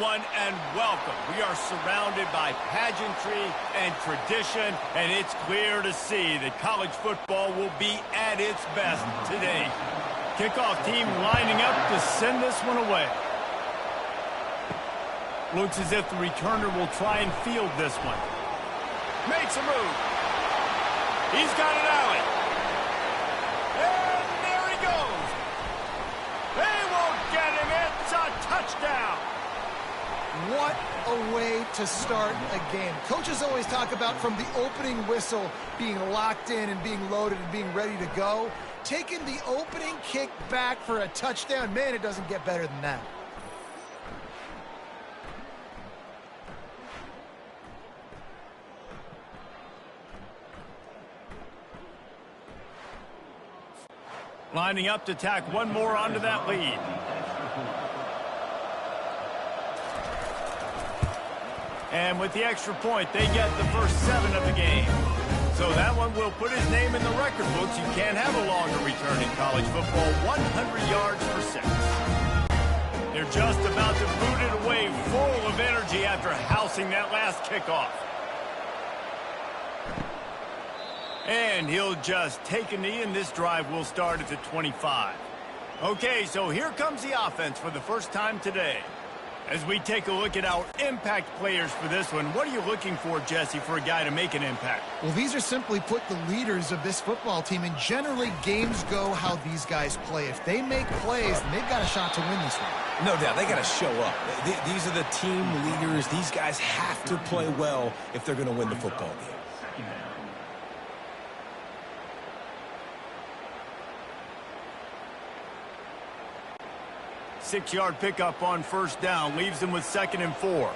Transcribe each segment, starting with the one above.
everyone, and welcome. We are surrounded by pageantry and tradition, and it's clear to see that college football will be at its best today. Kickoff team lining up to send this one away. Looks as if the returner will try and field this one. Makes a move. He's got an alley. And there he goes. They won't get him. It's a touchdown. What a way to start a game. Coaches always talk about from the opening whistle being locked in and being loaded and being ready to go. Taking the opening kick back for a touchdown, man, it doesn't get better than that. Lining up to tack one more onto that lead. And with the extra point, they get the first 7 of the game. So that one will put his name in the record books. You can't have a longer return in college football. 100 yards for 6. They're just about to boot it away, full of energy after housing that last kickoff. And he'll just take a knee, and this drive will start at the 25. Okay, so here comes the offense for the first time today. As we take a look at our impact players for this one, what are you looking for, Jesse, for a guy to make an impact? Well, these are simply put the leaders of this football team, and generally games go how these guys play. If they make plays, then they've got a shot to win this one. No doubt, they got to show up. These are the team leaders. These guys have to play well if they're going to win the football game. 6-yard pickup on first down. Leaves them with 2nd and 4.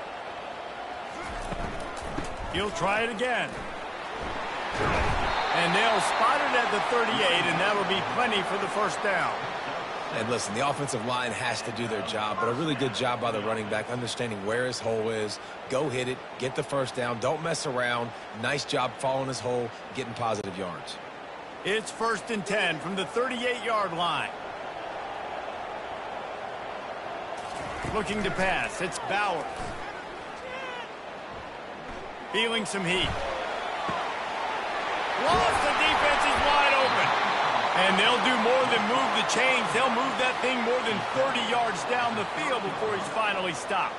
He'll try it again. And they'll spot it at the 38, and that'll be plenty for the first down. And listen, the offensive line has to do their job, but a really good job by the running back, understanding where his hole is. Go hit it, get the first down, don't mess around. Nice job following his hole, getting positive yards. It's 1st and 10 from the 38-yard line. Looking to pass. It's Bowers. Feeling some heat. Lost, the defense is wide open. And they'll do more than move the chains. They'll move that thing more than 30 yards down the field before he's finally stopped.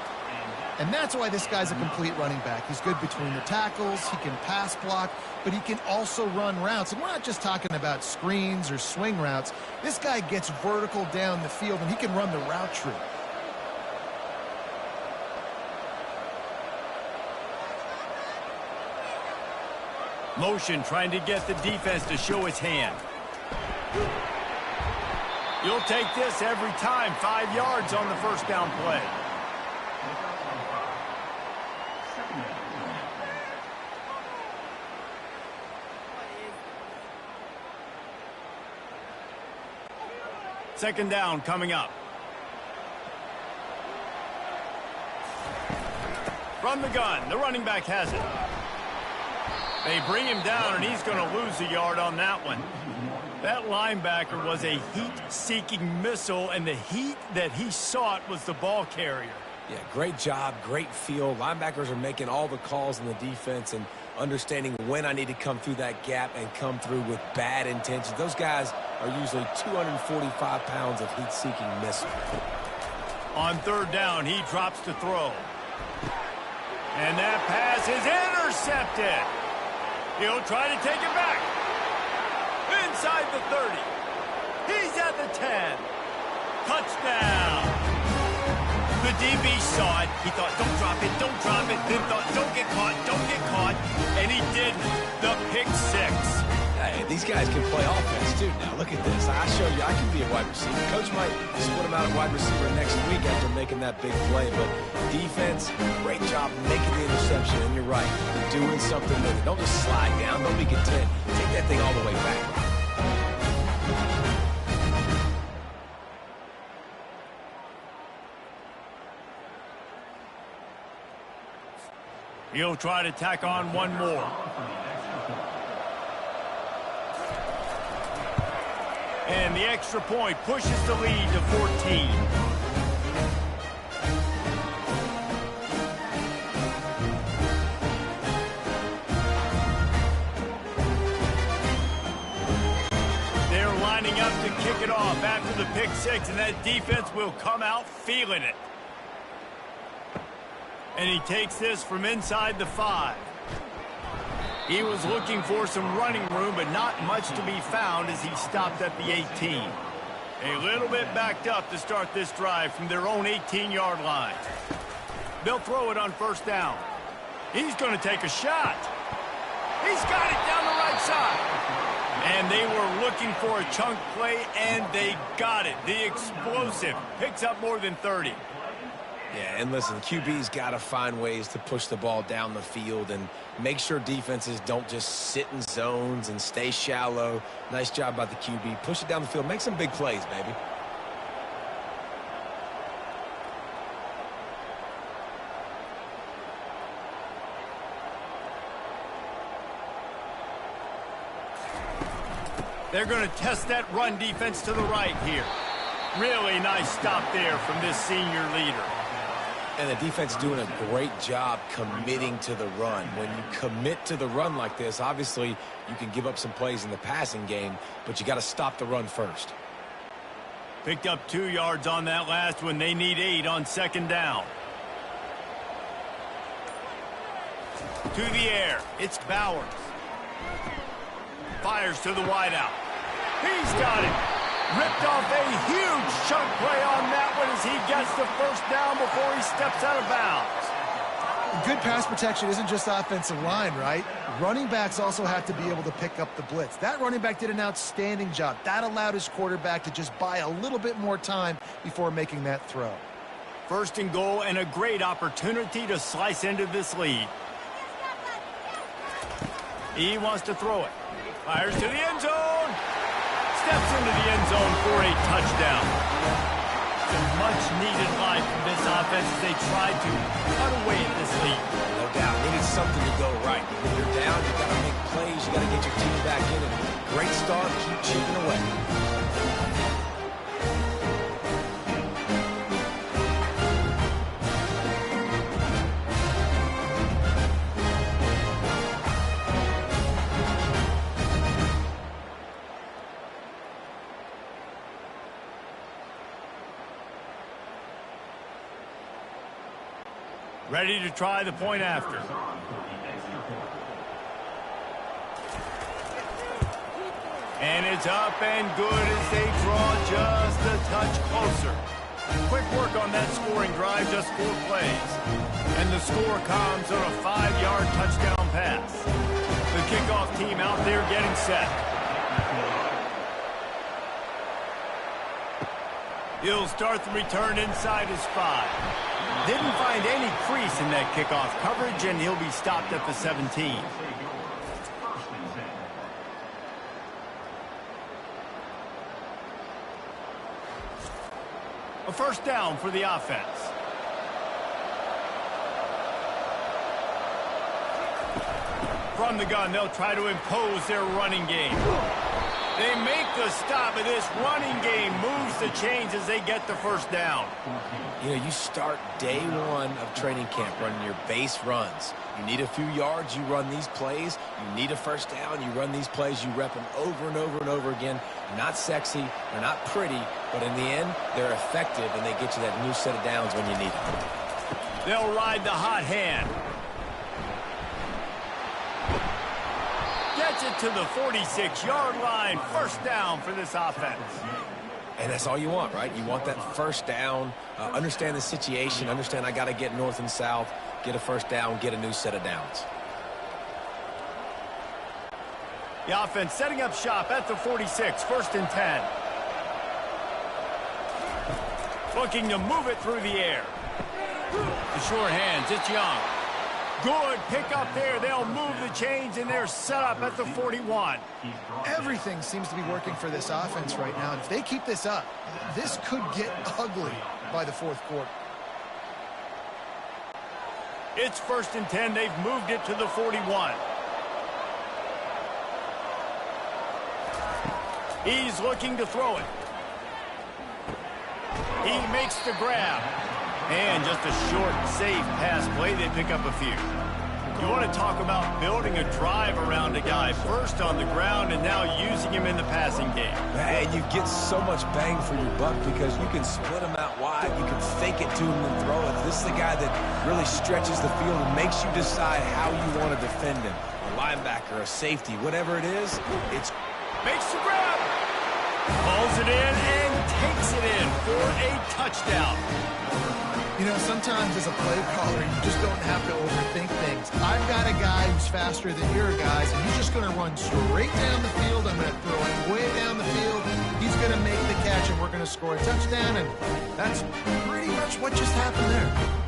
And that's why this guy's a complete running back. He's good between the tackles, he can pass block, but he can also run routes. And we're not just talking about screens or swing routes. This guy gets vertical down the field, and he can run the route tree. Motion trying to get the defense to show its hand. You'll take this every time. 5 yards on the first down play. Second down coming up. From the gun, the running back has it. They bring him down, and he's going to lose a yard on that one. That linebacker was a heat-seeking missile, and the heat that he sought was the ball carrier. Yeah, great job, great feel. Linebackers are making all the calls in the defense and understanding when I need to come through that gap and come through with bad intentions. Those guys are usually 245 pounds of heat-seeking missile. On third down, he drops to throw. And that pass is intercepted. He'll try to take it back. Inside the 30. He's at the 10. Touchdown. The DB saw it. He thought, don't drop it, don't drop it. Then thought, don't get caught, don't get caught. And he didn't. The pick 6. Hey, these guys can play offense, too. Now, look at this. I show you I can be a wide receiver. Coach might split him out at wide receiver next week after making that big play. But defense, great job making the interception. And you're right, doing something with it. Don't just slide down. Don't be content. Take that thing all the way back. He'll try to tack on one more. And the extra point pushes the lead to 14. kick it off after the pick six, and that defense will come out feeling it. And he takes this from inside the 5. He was looking for some running room, but not much to be found as he stopped at the 18. A little bit backed up to start this drive from their own 18-yard line. They'll throw it on first down. He's going to take a shot. He's got it down the right side. And they were looking for a chunk play, and they got it. The explosive picks up more than 30. Yeah, and listen, QB's got to find ways to push the ball down the field and make sure defenses don't just sit in zones and stay shallow. Nice job by the QB. Push it down the field. Make some big plays, baby. They're going to test that run defense to the right here. Really nice stop there from this senior leader. And the defense doing a great job committing to the run. When you commit to the run like this, obviously you can give up some plays in the passing game, but you got to stop the run first. Picked up 2 yards on that last one. They need 8 on second down. To the air. It's Bowers. Fires to the wideout. He's got it. Ripped off a huge chunk play on that one as he gets the first down before he steps out of bounds. Good pass protection isn't just offensive line, right? Running backs also have to be able to pick up the blitz. That running back did an outstanding job. That allowed his quarterback to just buy a little bit more time before making that throw. First and goal, and a great opportunity to slice into this lead. He wants to throw it. Fires to the end zone. Steps into the end zone for a touchdown. Some much-needed life from this offense as they tried to cut away at this lead. No doubt. Needed something to go right. When you're down, you got to make plays. You got to get your team back in it. Great start. Keep chipping away. Ready to try the point after. And it's up and good as they draw just a touch closer. Quick work on that scoring drive, just 4 plays. And the score comes on a 5-yard touchdown pass. The kickoff team out there getting set. He'll start the return inside his 5. Didn't find any crease in that kickoff coverage, and he'll be stopped at the 17. A first down for the offense. From the gun, they'll try to impose their running game. They make the stop, and this running game moves the chains as they get the first down. You know, you start day 1 of training camp running your base runs. You need a few yards, you run these plays. You need a first down, you run these plays. You rep them over and over and over again. They're not sexy, they're not pretty, but in the end, they're effective, and they get you that new set of downs when you need them. They'll ride the hot hand. Gets it to the 46-yard line. First down for this offense. And that's all you want, right? You want that first down, understand the situation, understand I got to get north and south, get a first down, get a new set of downs. The offense setting up shop at the 46, first and 10. Looking to move it through the air. The short hands, it's Young. Good pick up there. They'll move the chains, and they're set up at the 41. Everything seems to be working for this offense right now. And if they keep this up, this could get ugly by the 4th quarter. It's first and 10. They've moved it to the 41. He's looking to throw it. He makes the grab. And just a short, safe pass play. They pick up a few. You want to talk about building a drive around a guy, first on the ground and now using him in the passing game. And you get so much bang for your buck because you can split him out wide, you can fake it to him and throw it. This is the guy that really stretches the field and makes you decide how you want to defend him. A linebacker, a safety, whatever it is, it's... Makes the grab! Pulls it in and takes it in for a touchdown. You know, sometimes as a play caller, you just don't have to overthink things. I've got a guy who's faster than your guys, and he's just going to run straight down the field. I'm going to throw it way down the field. He's going to make the catch, and we're going to score a touchdown, and that's pretty much what just happened there.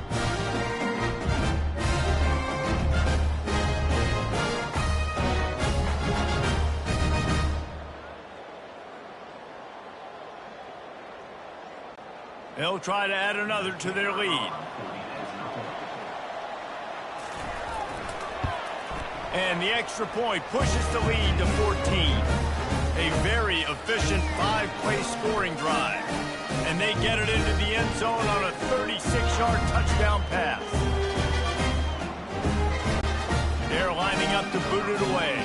They'll try to add another to their lead. And the extra point pushes the lead to 14. A very efficient 5-play scoring drive. And they get it into the end zone on a 36-yard touchdown pass. They're lining up to boot it away.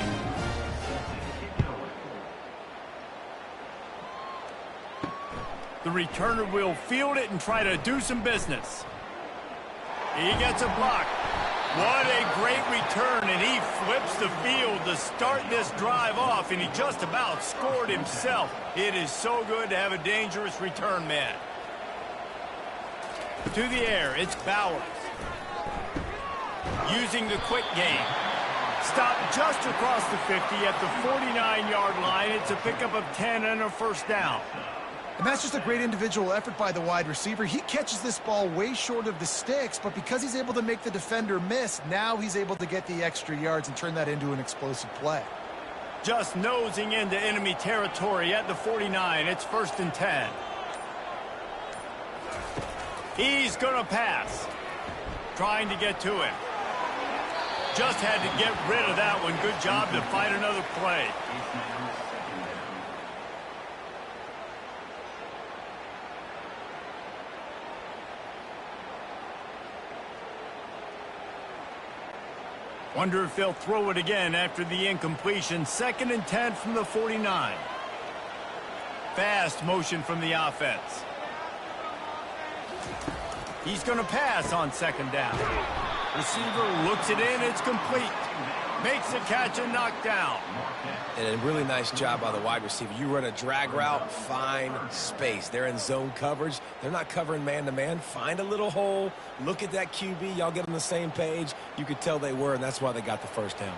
The returner will field it and try to do some business. He gets a block. What a great return, and he flips the field to start this drive off, and he just about scored himself. It is so good to have a dangerous return man. To the air, it's Bowers. Using the quick game. Stopped just across the 50 at the 49-yard line. It's a pickup of 10 and a first down. And that's just a great individual effort by the wide receiver. He catches this ball way short of the sticks, but because he's able to make the defender miss, now he's able to get the extra yards and turn that into an explosive play. Just nosing into enemy territory at the 49. It's 1st and 10. He's going to pass. Trying to get to him. Just had to get rid of that one. Good job to find another play. Wonder if they'll throw it again after the incompletion. 2nd and 10 from the 49. Fast motion from the offense. He's going to pass on 2nd down. Receiver looks it in. It's complete. Makes the catch and knocked down. And a really nice job by the wide receiver. You run a drag route, find space. They're in zone coverage. They're not covering man-to-man. Find a little hole. Look at that QB. Y'all get on the same page. You could tell they were, and that's why they got the first down.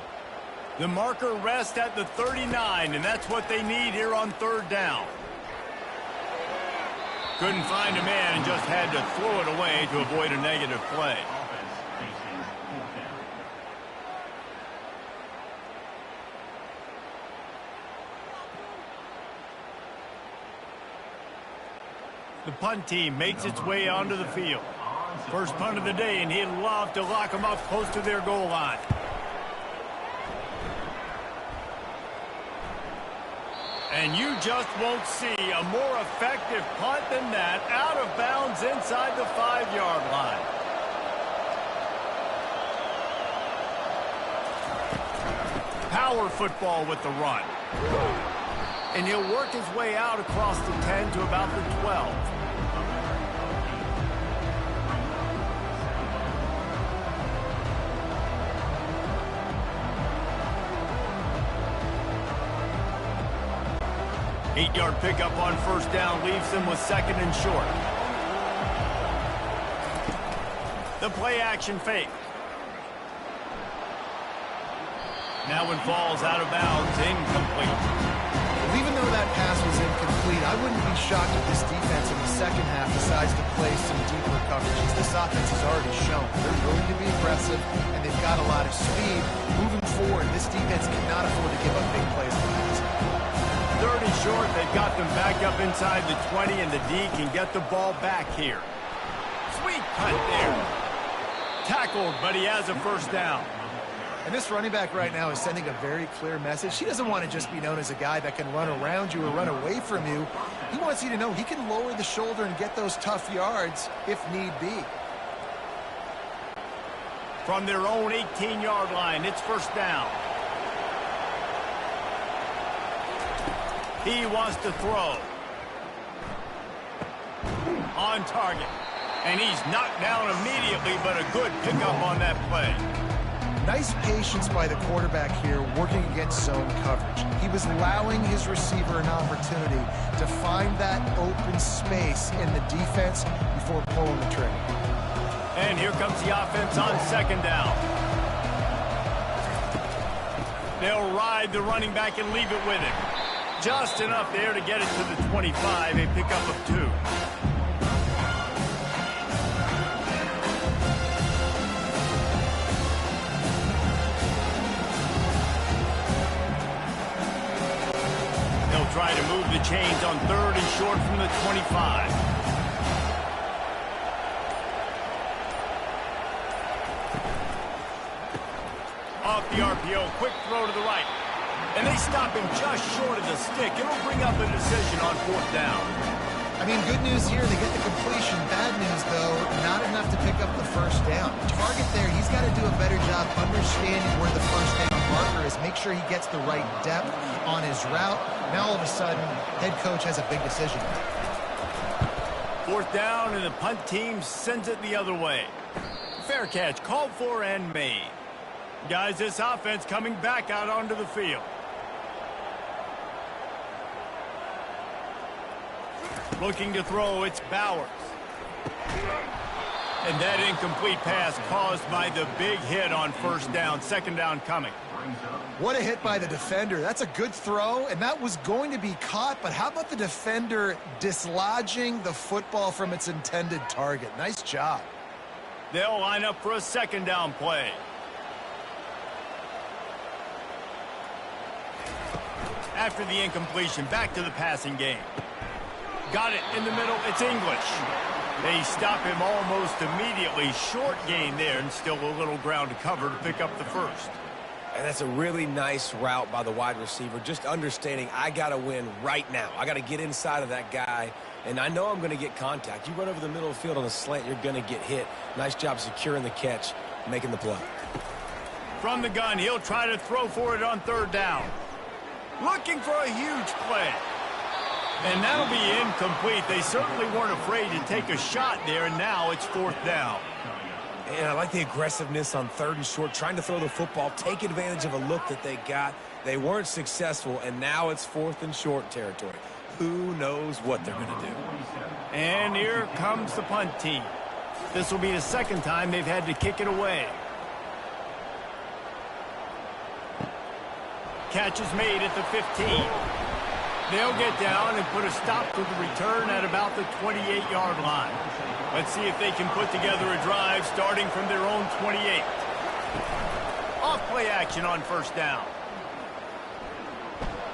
The marker rests at the 39, and that's what they need here on 3rd down. Couldn't find a man and just had to throw it away to avoid a negative play. The punt team makes its way onto the field. First punt of the day, and he'd love to lock them up close to their goal line. And you just won't see a more effective punt than that, out of bounds inside the 5-yard line. Power football with the run. And he'll work his way out across the 10 to about the 12. Eight-yard pickup on 1st down leaves them with 2nd and short. The play action fake. Now it falls out of bounds, incomplete. Even though that pass was incomplete, I wouldn't be shocked if this defense in the second half decides to play some deeper coverages. This offense has already shown they're willing to be aggressive, and they've got a lot of speed. Moving forward, this defense cannot afford to give up big plays like this. 3rd and short, they've got them back up inside the 20, and the D can get the ball back here. Sweet punt there. Tackled, but he has a first down. And this running back right now is sending a very clear message. He doesn't want to just be known as a guy that can run around you or run away from you. He wants you to know he can lower the shoulder and get those tough yards if need be. From their own 18-yard line, it's first down. He wants to throw. On target. And he's knocked down immediately, but a good pickup on that play. Nice patience by the quarterback here working against zone coverage. He was allowing his receiver an opportunity to find that open space in the defense before pulling the trigger. And here comes the offense on second down. They'll ride the running back and leave it with him. Just enough there to get it to the 25, a pickup of 2. Try to move the chains on 3rd and short from the 25. Off the RPO, quick throw to the right. And they stop him just short of the stick. It'll bring up a decision on 4th down. I mean, good news here, they get the completion. Bad news, though, not enough to pick up the first down. Target there, he's got to do a better job understanding where the first down marker is. Make sure he gets the right depth on his route. Now, all of a sudden, head coach has a big decision. 4th down, and the punt team sends it the other way. Fair catch, called for and made. Guys, this offense coming back out onto the field. Looking to throw, it's Bowers. And that incomplete pass caused by the big hit on first down. Second down coming. What a hit by the defender. That's a good throw, and that was going to be caught, but how about the defender dislodging the football from its intended target? Nice job. They'll line up for a second down play. After the incompletion, back to the passing game. Got it in the middle. It's English. They stop him almost immediately. Short gain there, and still a little ground to cover to pick up the first. And that's a really nice route by the wide receiver, just understanding I got to win right now. I got to get inside of that guy, and I know I'm going to get contact. You run over the middle of the field on a slant, you're going to get hit. Nice job securing the catch, making the play. From the gun, he'll try to throw for it on 3rd down. Looking for a huge play. And that'll be incomplete. They certainly weren't afraid to take a shot there, and now it's 4th down. And I like the aggressiveness on 3rd and short, trying to throw the football, take advantage of a look that they got. They weren't successful, and now it's 4th and short territory. Who knows what they're going to do? And here comes the punt team. This will be the second time they've had to kick it away. Catch is made at the 15. They'll get down and put a stop to the return at about the 28-yard line. Let's see if they can put together a drive starting from their own 28. Off play action on first down.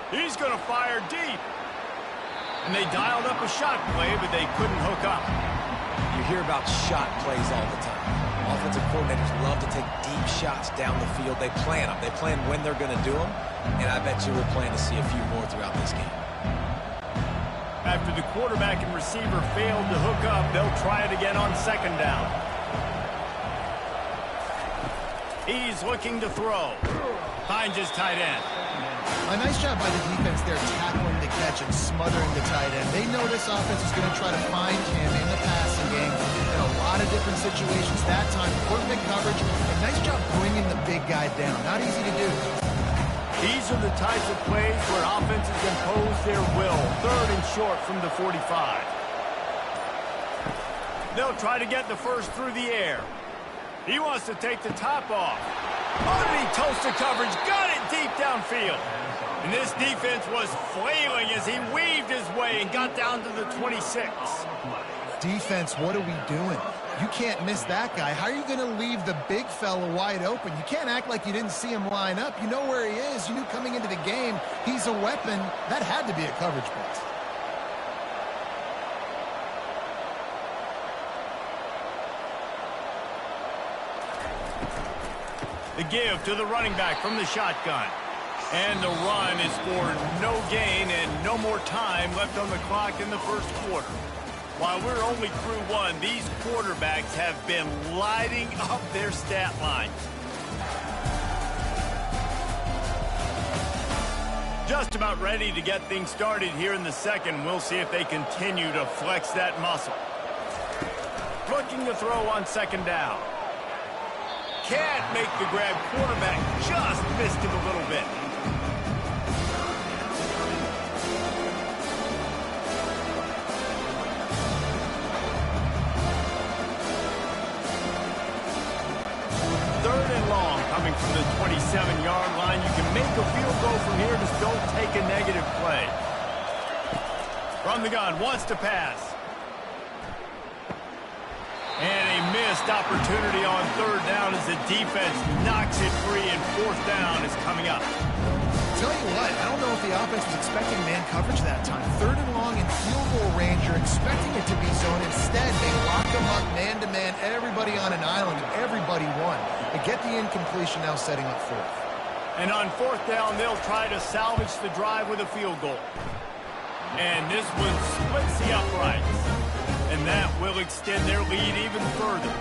He's going to fire deep. And they dialed up a shot play, but they couldn't hook up. You hear about shot plays all the time. Offensive coordinators love to take deep shots down the field. They plan them. They plan when they're going to do them. And I bet you we're planning to see a few more throughout this game. After the quarterback and receiver failed to hook up, they'll try it again on second down. He's looking to throw. Finds his tight end. A nice job by the defense there, tackling the catch and smothering the tight end. They know this offense is going to try to find him in the passing game in a lot of different situations. That time, perfect coverage, and nice job bringing the big guy down. Not easy to do. These are the types of plays where offenses impose their will. 3rd and short from the 45. They'll try to get the first through the air. He wants to take the top off. Underneath toasted coverage, got it deep downfield. And this defense was flailing as he weaved his way and got down to the 26. Defense, what are we doing? You can't miss that guy. How are you going to leave the big fella wide open? You can't act like you didn't see him line up. You know where he is. You knew coming into the game he's a weapon. That had to be a coverage bust. The give to the running back from the shotgun. And the run is for no gain and no more time left on the clock in the first quarter. While we're only through one, these quarterbacks have been lighting up their stat lines. Just about ready to get things started here in the second. We'll see if they continue to flex that muscle. Looking to throw on second down. Can't make the grab. Quarterback just missed him a little bit. Third and long coming from the 27-yard line. You can make a field goal from here. Just don't take a negative play. From the gun, wants to pass. And a missed opportunity on third down as the defense knocks it free, and fourth down is coming up. Tell you what, I don't know if the offense was expecting man coverage that time. Third and long in field goal range, you're expecting it to be zone. Instead, they lock them up man-to-man, everybody on an island, and everybody won. They get the incompletion, now setting up fourth. And on fourth down, they'll try to salvage the drive with a field goal. And this one splits the uprights. And that will extend their lead even further.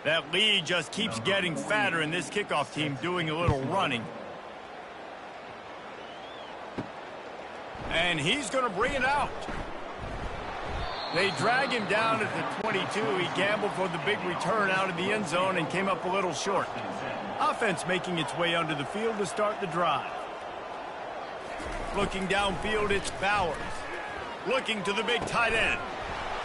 That lead just keeps getting fatter, and this kickoff team doing a little running. And he's going to bring it out. They drag him down at the 22. He gambled for the big return out of the end zone and came up a little short. Offense making its way onto the field to start the drive. Looking downfield, it's Bowers. Looking to the big tight end.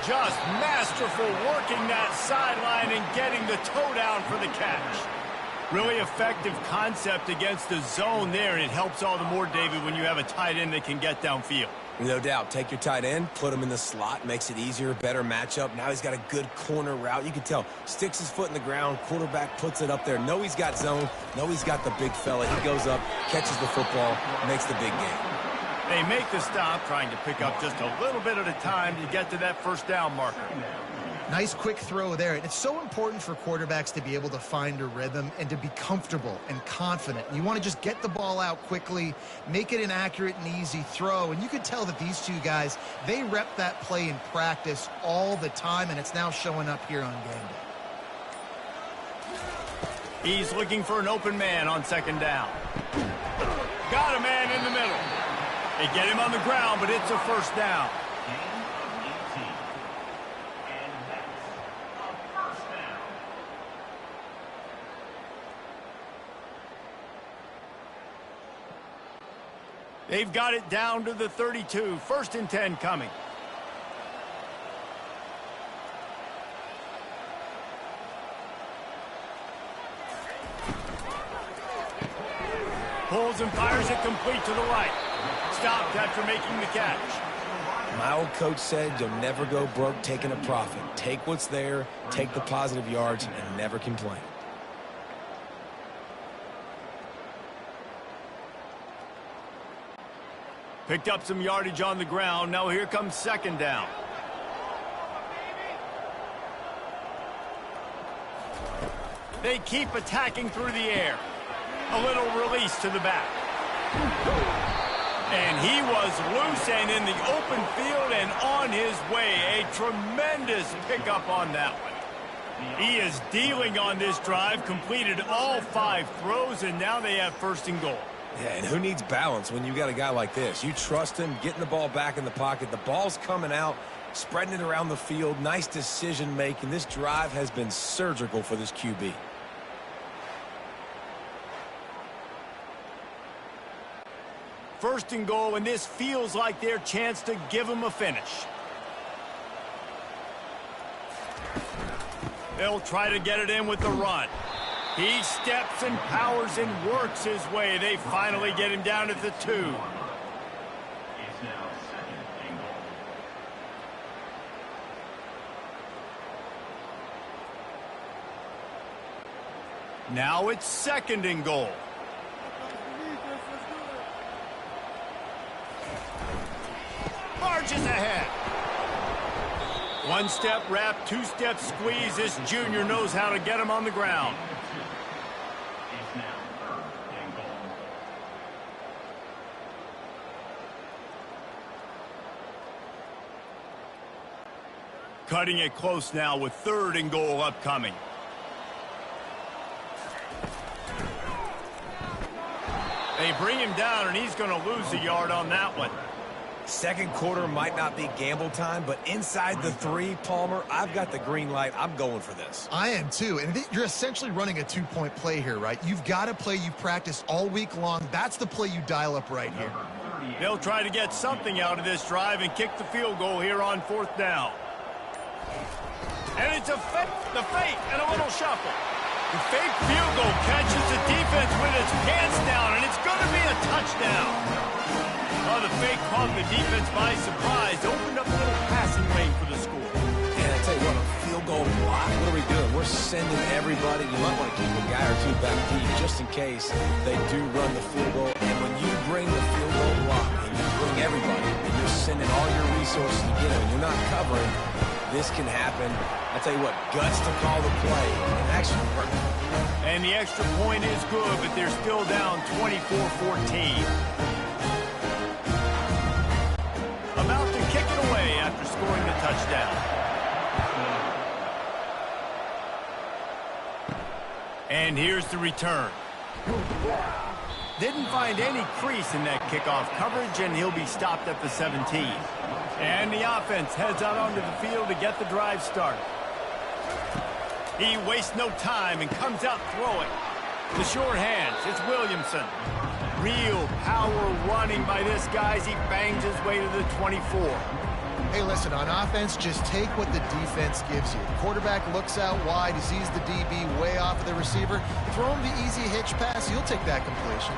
Just masterful working that sideline and getting the toe down for the catch. Really effective concept against the zone there, and it helps all the more, David, when you have a tight end that can get downfield. No doubt. Take your tight end, put him in the slot, makes it easier, better matchup. Now he's got a good corner route. You can tell, sticks his foot in the ground, quarterback puts it up there. Know he's got zone, know he's got the big fella. He goes up, catches the football, makes the big game. They make the stop, trying to pick up just a little bit at a time to get to that first down marker. Nice quick throw there. It's so important for quarterbacks to be able to find a rhythm and to be comfortable and confident. You want to just get the ball out quickly, make it an accurate and easy throw. And you can tell that these two guys, they rep that play in practice all the time, and it's now showing up here on game day. He's looking for an open man on second down. Got a man in the middle. They get him on the ground, but it's a first down. They've got it down to the 32. First and 10 coming. Pulls and fires it complete to the right. Stopped after making the catch. My old coach said you'll never go broke taking a profit. Take what's there, take the positive yards, and never complain. Picked up some yardage on the ground. Now here comes second down. They keep attacking through the air. A little release to the back. And he was loose and in the open field and on his way. A tremendous pickup on that one. He is dealing on this drive, completed all 5 throws, and now they have first and goal. Yeah, and who needs balance when you got a guy like this? You trust him, getting the ball back in the pocket. The ball's coming out, spreading it around the field. Nice decision-making. This drive has been surgical for this QB. First and goal, and this feels like their chance to give them a finish. They'll try to get it in with the run. He steps and powers and works his way. They finally get him down at the 2. Now it's 2nd and goal. Marches ahead. 1-step wrap, 2-step squeeze. This junior knows how to get him on the ground. Cutting it close now with 3rd and goal upcoming. They bring him down, and he's going to lose a yard on that one. Second quarter might not be gamble time, but inside the 3, Palmer, I've got the green light. I'm going for this. I am too, and you're essentially running a 2-point play here, right? You've got to play you've practiced all week long. That's the play you dial up right here. They'll try to get something out of this drive and kick the field goal here on 4th down. And it's the fake and a little shuffle. The fake field goal catches the defense with its pants down, and it's going to be a touchdown. Oh, the fake caught the defense by surprise. Opened up a little passing lane for the score. And I tell you what, a field goal block, what are we doing? We're sending everybody. You might want to keep a guy or 2 back deep just in case they do run the field goal. And when you bring the field goal block and you bring everybody and you're sending all your resources to get them and you're not covering, this can happen. I tell you what, guts to call the play and actually work. And the extra point is good, but they're still down 24-14. About to kick it away after scoring the touchdown. And here's the return. Didn't find any crease in that kickoff coverage, and he'll be stopped at the 17. And the offense heads out onto the field to get the drive started. He wastes no time and comes out throwing. The short hands, it's Williamson. Real power running by this guy as he bangs his way to the 24. Hey, listen, on offense, just take what the defense gives you. The quarterback looks out wide. He sees the DB way off of the receiver. Throw him the easy hitch pass. He'll take that completion.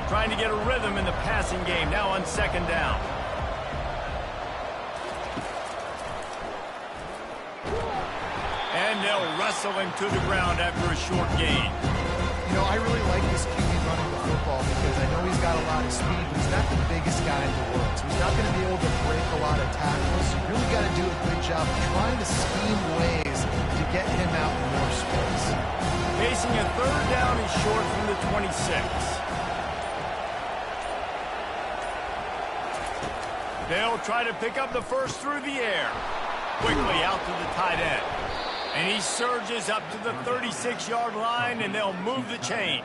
Trying to get a rhythm in the passing game now on 2nd down. And they'll wrestle him to the ground after a short gain. You know, I really like this QB running the football because I know he's got a lot of speed, but he's not the biggest guy in the world. So he's not going to be able to break a lot of tackles. So you really got to do a good job of trying to scheme ways to get him out in more space. Facing a 3rd down, he's short from the 26. They'll try to pick up the first through the air. Quickly out to the tight end. And he surges up to the 36-yard line, and they'll move the chains.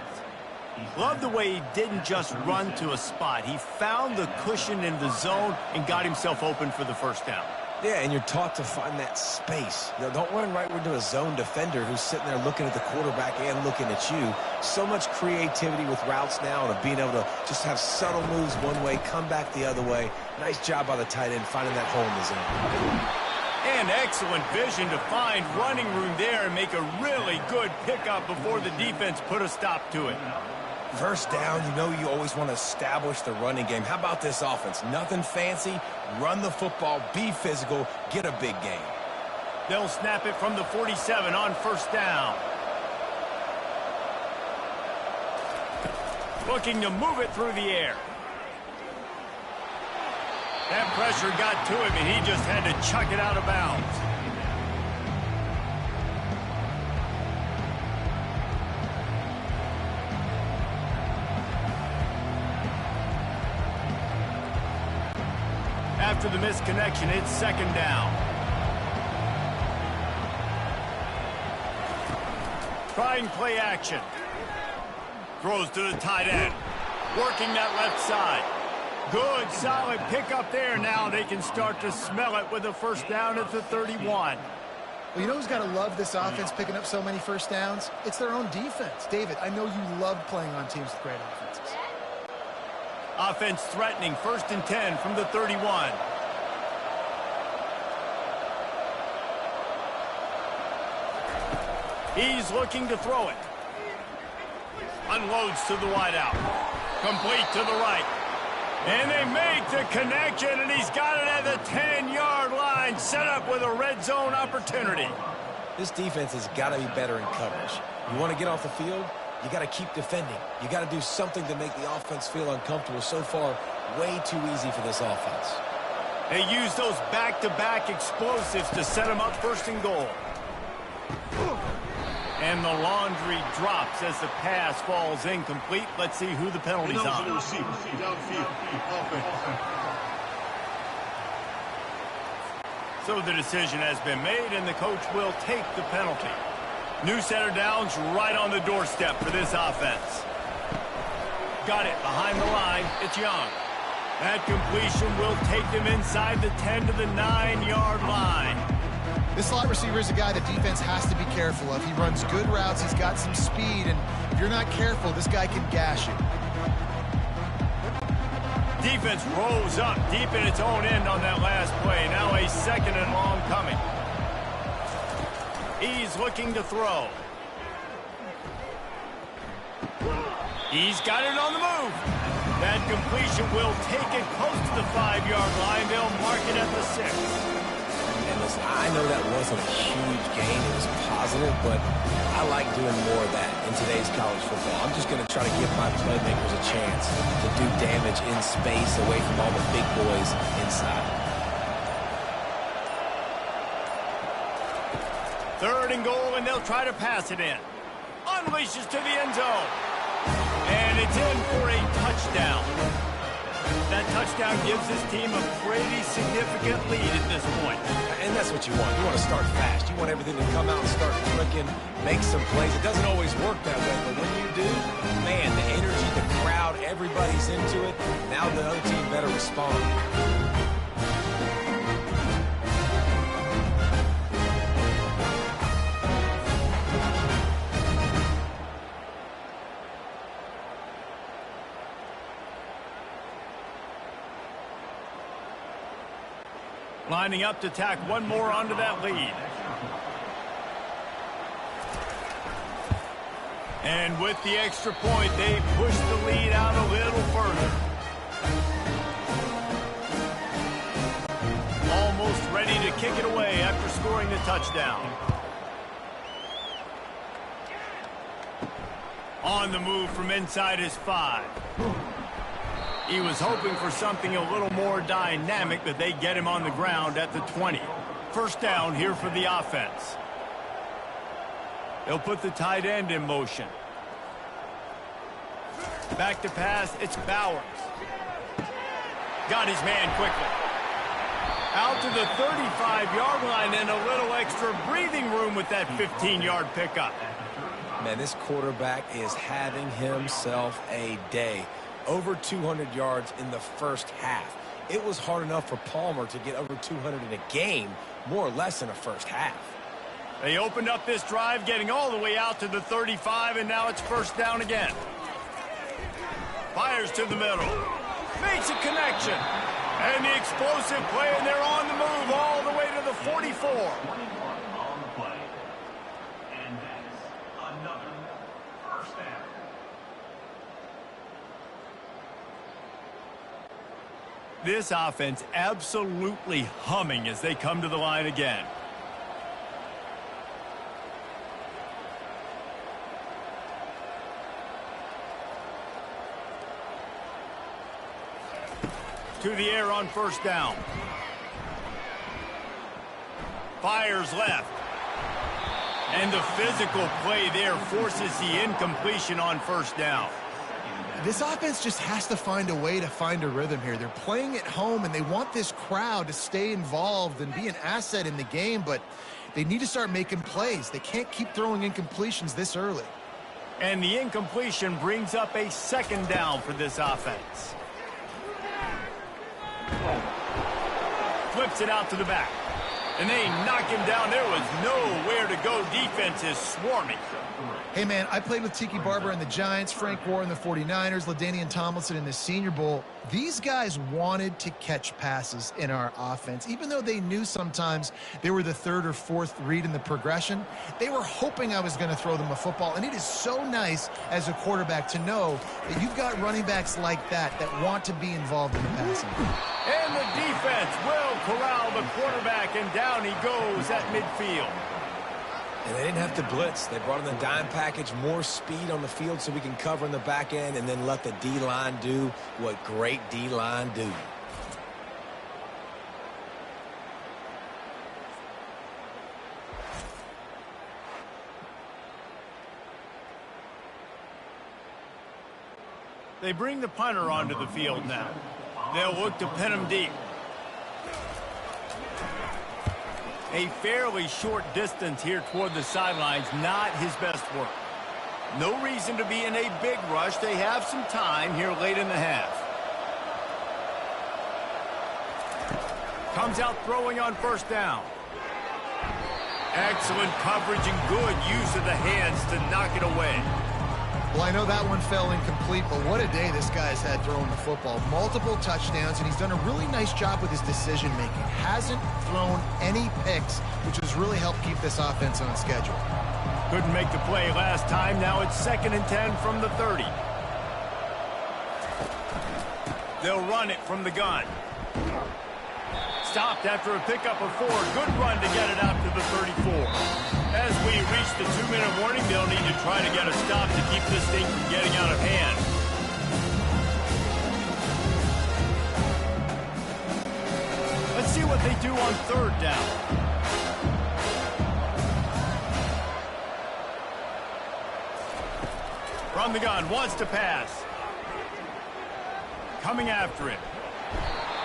Love the way he didn't just run to a spot. He found the cushion in the zone and got himself open for the 1st down. Yeah, and you're taught to find that space. Now, don't run right into a zone defender who's sitting there looking at the quarterback and looking at you. So much creativity with routes now and being able to just have subtle moves one way, come back the other way. Nice job by the tight end finding that hole in the zone. And excellent vision to find running room there and make a really good pickup before the defense put a stop to it. 1st down, you know you always want to establish the running game. How about this offense? Nothing fancy. Run the football, be physical, get a big gain. They'll snap it from the 47 on 1st down. Looking to move it through the air. That pressure got to him, and he just had to chuck it out of bounds. After the misconnection, it's 2nd down. Trying play action. Throws to the tight end. Working that left side. Good, solid pickup there. Now they can start to smell it with a 1st down at the 31. Well, you know who's got to love this offense picking up so many 1st downs? It's their own defense. David, I know you love playing on teams with great offenses. Offense threatening, 1st and 10 from the 31. He's looking to throw it. Unloads to the wideout. Complete to the right. And they make the connection, and he's got it at the 10-yard line, set up with a red zone opportunity. This defense has got to be better in coverage. You want to get off the field, you got to keep defending. You got to do something to make the offense feel uncomfortable. So far, way too easy for this offense. They use those back-to-back explosives to set them up first and goal. And the laundry drops as the pass falls incomplete. Let's see who the penalty's on. So the decision has been made, and the coach will take the penalty. New center downs right on the doorstep for this offense. Got it behind the line. It's Young. That completion will take them inside the 10 to the 9-yard line. This slot receiver is a guy the defense has to be careful of. He runs good routes. He's got some speed, and if you're not careful, this guy can gash you. Defense rolls up deep in its own end on that last play. Now a second and long coming. He's looking to throw. He's got it on the move. That completion will take it close to the 5-yard line. They'll mark it at the 6. And listen, I know that wasn't a huge gain. It was positive, but I like doing more of that in today's college football. I'm just going to try to give my playmakers a chance to do damage in space away from all the big boys inside. Third and goal, and they'll try to pass it in. Unleashes to the end zone. And it's in for a touchdown. That touchdown gives this team a pretty significant lead at this point. And that's what you want. You want to start fast. You want everything to come out and start clicking, make some plays. It doesn't always work that way, but when you do, man, the energy, the crowd, everybody's into it. Now the other team better respond. Lining up to tack one more onto that lead. And with the extra point, they push the lead out a little further. Almost ready to kick it away after scoring the touchdown. On the move from inside his 5. He was hoping for something a little more dynamic, but they get him on the ground at the 20. First down here for the offense. They'll put the tight end in motion. Back to pass, it's Bowers. Got his man quickly. Out to the 35-yard line and a little extra breathing room with that 15-yard pickup. Man, this quarterback is having himself a day. Over 200 yards in the first half. It was hard enough for Palmer to get over 200 in a game, more or less in a first half. They opened up this drive, getting all the way out to the 35, and now it's first down again. Fires to the middle. Makes a connection. And the explosive play, and they're on the move all the way to the 44. This offense absolutely humming as they come to the line again. To the air on first down. Fires left. And the physical play there forces the incompletion on first down. This offense just has to find a way to find a rhythm here. They're playing at home, and they want this crowd to stay involved and be an asset in the game, but they need to start making plays. They can't keep throwing incompletions this early. And the incompletion brings up a second down for this offense. Flips it out to the back. And they knock him down. There was nowhere to go. Defense is swarming. Hey, man, I played with Tiki Barber and the Giants, Frank Gore and the 49ers, LaDainian Tomlinson in the Senior Bowl. These guys wanted to catch passes in our offense. Even though they knew sometimes they were the third or fourth read in the progression, they were hoping I was going to throw them a football. And it is so nice as a quarterback to know that you've got running backs like that that want to be involved in the passing. And the defense will corral the quarterback, and down he goes at midfield. And they didn't have to blitz. They brought in the dime package, more speed on the field so we can cover in the back end and then let the D-line do what great D-line do. They bring the punter onto the field now. They'll look to pin him deep. A fairly short distance here toward the sidelines, not his best work. No reason to be in a big rush. They have some time here late in the half. Comes out throwing on first down. Excellent coverage and good use of the hands to knock it away. Well, I know that one fell incomplete, but what a day this guy's had throwing the football. Multiple touchdowns, and he's done a really nice job with his decision-making. Hasn't thrown any picks, which has really helped keep this offense on schedule. Couldn't make the play last time. Now it's 2nd and 10 from the 30. They'll run it from the gun. Stopped after a pickup of 4. Good run to get it out to the 34. As we reach the 2-minute warning, they'll need to try to get a stop to keep this thing from getting out of hand. Let's see what they do on 3rd down. From the gun, wants to pass. Coming after it.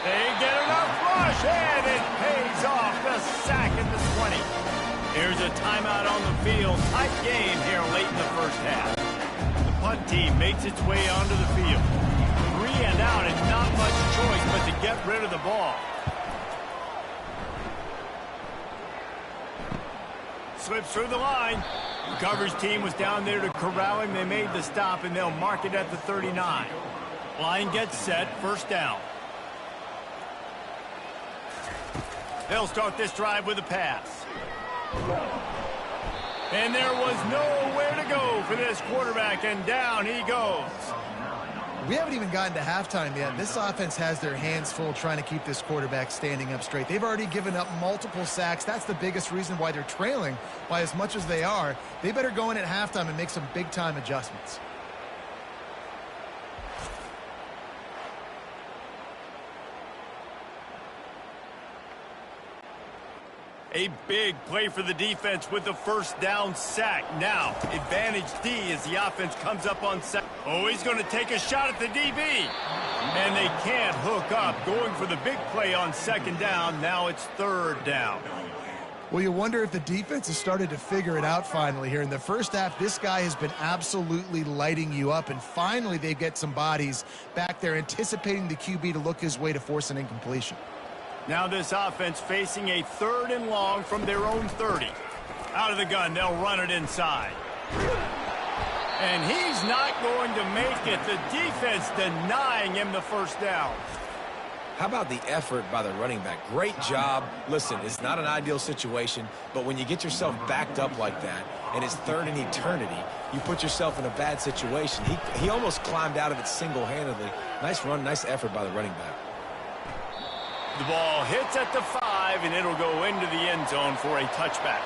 They get enough rush, and it pays off. The sack at the 20. Here's a timeout on the field. Tight game here late in the first half. The punt team makes its way onto the field. 3 and out, and not much choice but to get rid of the ball. Slips through the line. The coverage team was down there to corral him. They made the stop, and they'll mark it at the 39. Line gets set. First down. They'll start this drive with a pass. And there was nowhere to go for this quarterback, and down he goes. We haven't even gotten to halftime yet. This offense has their hands full trying to keep this quarterback standing up straight. They've already given up multiple sacks. That's the biggest reason why they're trailing by as much as they are. They better go in at halftime and make some big-time adjustments. A big play for the defense with the first down sack. Now, advantage D as the offense comes up on sack. Oh, he's going to take a shot at the DB. And they can't hook up. Going for the big play on 2nd down. Now it's 3rd down. Well, you wonder if the defense has started to figure it out finally here. In the first half, this guy has been absolutely lighting you up. And finally, they get some bodies back there anticipating the QB to look his way to force an incompletion. Now this offense facing a 3rd and long from their own 30. Out of the gun, they'll run it inside. And he's not going to make it. The defense denying him the first down. How about the effort by the running back? Great job. Listen, it's not an ideal situation, but when you get yourself backed up like that, and it's 3rd and eternity, you put yourself in a bad situation. He almost climbed out of it single-handedly. Nice run, nice effort by the running back. The ball hits at the 5, and it'll go into the end zone for a touchback.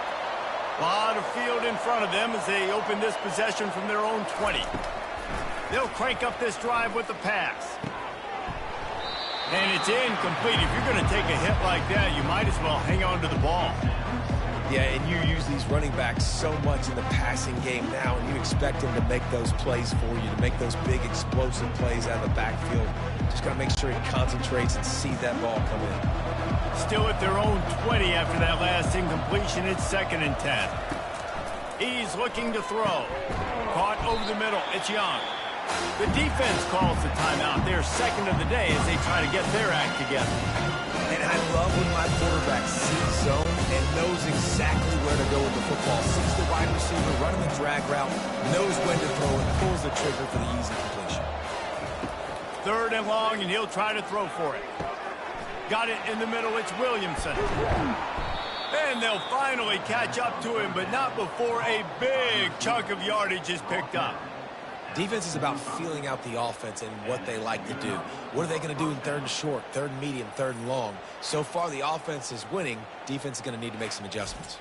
A lot of field in front of them as they open this possession from their own 20. They'll crank up this drive with the pass. And it's incomplete. If you're going to take a hit like that, you might as well hang on to the ball. Yeah, and you use these running backs so much in the passing game now, and you expect them to make those plays for you, to make those big explosive plays out of the backfield. Just got to make sure he concentrates and sees that ball come in. Still at their own 20 after that last incompletion. It's 2nd and 10. He's looking to throw. Caught over the middle. It's Young. The defense calls the timeout. They're 2nd of the day as they try to get their act together. And I love when my quarterback sees zone and knows exactly where to go with the football. Sees the wide receiver running the drag route, knows when to throw it, pulls the trigger for the easy completion. 3rd and long, and he'll try to throw for it. Got it in the middle. It's Williamson. And they'll finally catch up to him, but not before a big chunk of yardage is picked up. Defense is about feeling out the offense and what they like to do. What are they going to do in 3rd and short, 3rd and medium, 3rd and long? So far, the offense is winning. Defense is going to need to make some adjustments.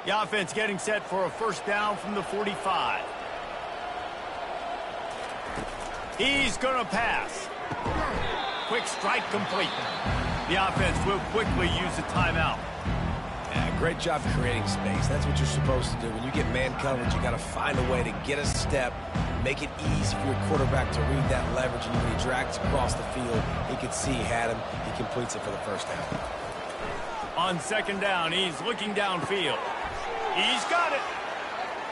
The offense getting set for a first down from the 45. He's going to pass. Quick strike complete. The offense will quickly use a timeout. Yeah, great job creating space. That's what you're supposed to do. When you get man coverage, you got to find a way to get a step, make it easy for your quarterback to read that leverage, and when he drags across the field, he could see he had him. He completes it for the first down. On second down, he's looking downfield. He's got it.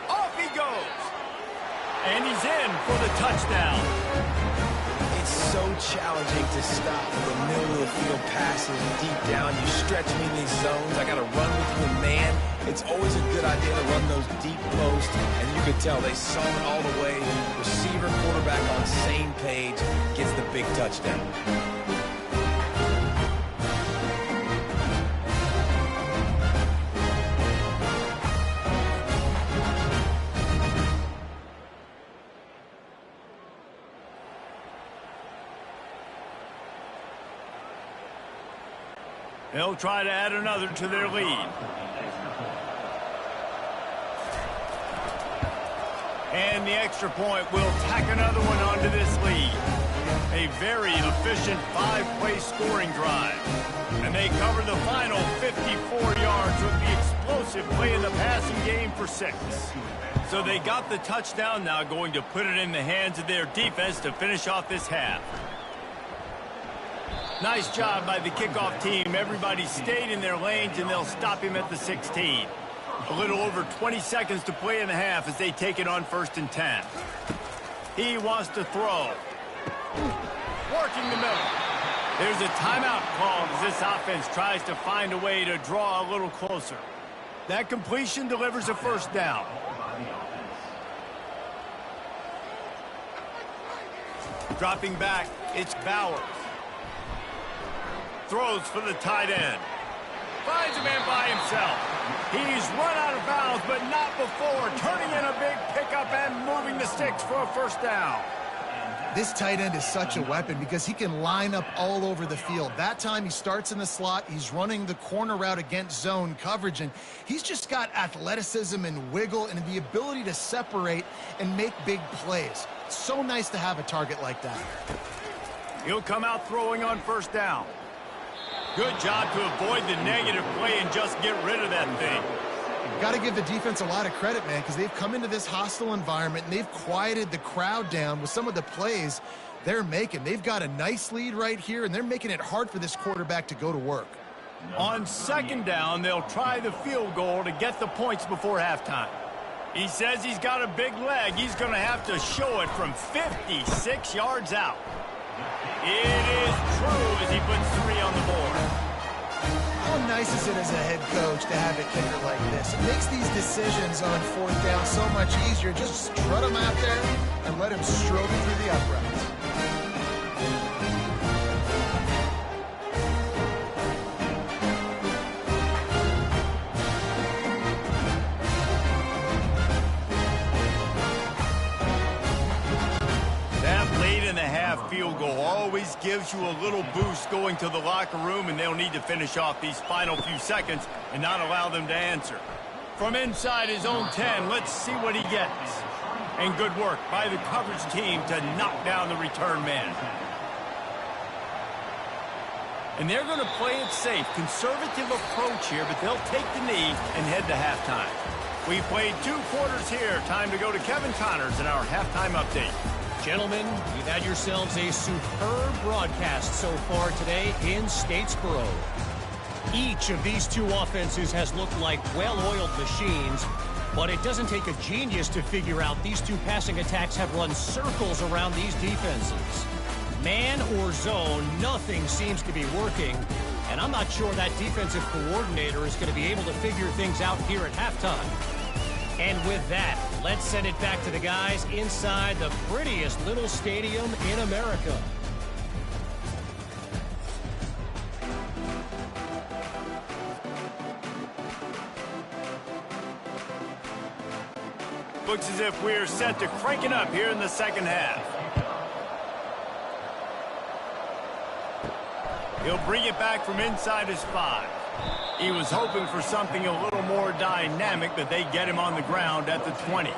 Off he goes. And he's in for the touchdown. It's so challenging to stop the middle of the field passes deep down. You stretch me in these zones. I got to run with you in man. It's always a good idea to run those deep posts. And you could tell they saw it all the way. Receiver, quarterback on same page. Gets the big touchdown. They'll try to add another to their lead. And the extra point will tack another one onto this lead. A very efficient 5-play scoring drive. And they cover the final 54 yards with the explosive play in the passing game for 6. So they got the touchdown, now going to put it in the hands of their defense to finish off this half. Nice job by the kickoff team. Everybody stayed in their lanes, and they'll stop him at the 16. A little over 20 seconds to play in the half as they take it on 1st and 10. He wants to throw. Working the middle. There's a timeout called as this offense tries to find a way to draw a little closer. That completion delivers a first down. Dropping back, it's Bowers. Throws for the tight end. Finds a man by himself. He's run out of bounds, but not before. Turning in a big pickup and moving the sticks for a first down. This tight end is such a weapon because he can line up all over the field. That time he starts in the slot. He's running the corner route against zone coverage, and he's just got athleticism and wiggle and the ability to separate and make big plays. It's so nice to have a target like that. He'll come out throwing on first down. Good job to avoid the negative play and just get rid of that thing. Got to give the defense a lot of credit, man, because they've come into this hostile environment and they've quieted the crowd down with some of the plays they're making. They've got a nice lead right here, and they're making it hard for this quarterback to go to work. On second down, they'll try the field goal to get the points before halftime. He says he's got a big leg. He's going to have to show it from 56 yards out. It is true as he puts 3 on the board. How nice is it as a head coach to have a kicker like this? It makes these decisions on 4th down so much easier. Just strut him out there and let him stroke through the uprights. Field goal always gives you a little boost going to the locker room, and they'll need to finish off these final few seconds and not allow them to answer. From inside his own 10, let's see what he gets. And good work by the coverage team to knock down the return man. And they're going to play it safe. Conservative approach here, but they'll take the knee and head to halftime. We played 2 quarters here. Time to go to Kevin Connors in our halftime update. Gentlemen, you've had yourselves a superb broadcast so far today in Statesboro. Each of these 2 offenses has looked like well-oiled machines, but it doesn't take a genius to figure out these 2 passing attacks have run circles around these defenses. Man or zone, nothing seems to be working, and I'm not sure that defensive coordinator is going to be able to figure things out here at halftime. And with that, let's send it back to the guys inside the prettiest little stadium in America. Looks as if we're set to crank it up here in the second half. He'll bring it back from inside his 5. He was hoping for something a little more dynamic, but they get him on the ground at the 20.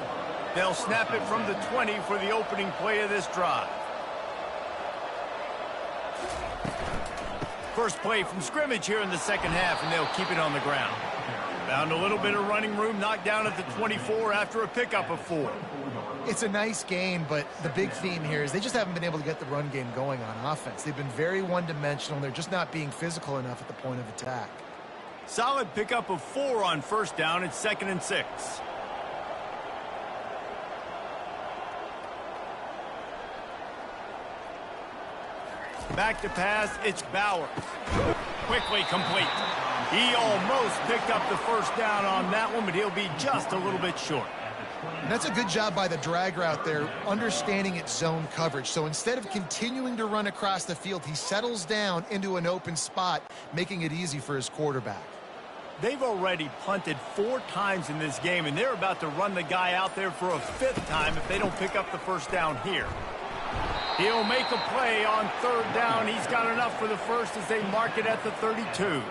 They'll snap it from the 20 for the opening play of this drive. First play from scrimmage here in the second half, and they'll keep it on the ground. Found a little bit of running room, knocked down at the 24 after a pickup of 4. It's a nice gain, but the big theme here is they just haven't been able to get the run game going on offense. They've been very one-dimensional, and they're just not being physical enough at the point of attack. Solid pickup of 4 on first down. It's 2nd and 6. Back to pass, it's Bowers. Quickly complete. He almost picked up the first down on that one, but he'll be just a little bit short. And that's a good job by the drag route there, understanding its zone coverage. So instead of continuing to run across the field, he settles down into an open spot, making it easy for his quarterback. They've already punted 4 times in this game, and they're about to run the guy out there for a 5th time if they don't pick up the first down here. He'll make a play on 3rd down. He's got enough for the first as they mark it at the 32.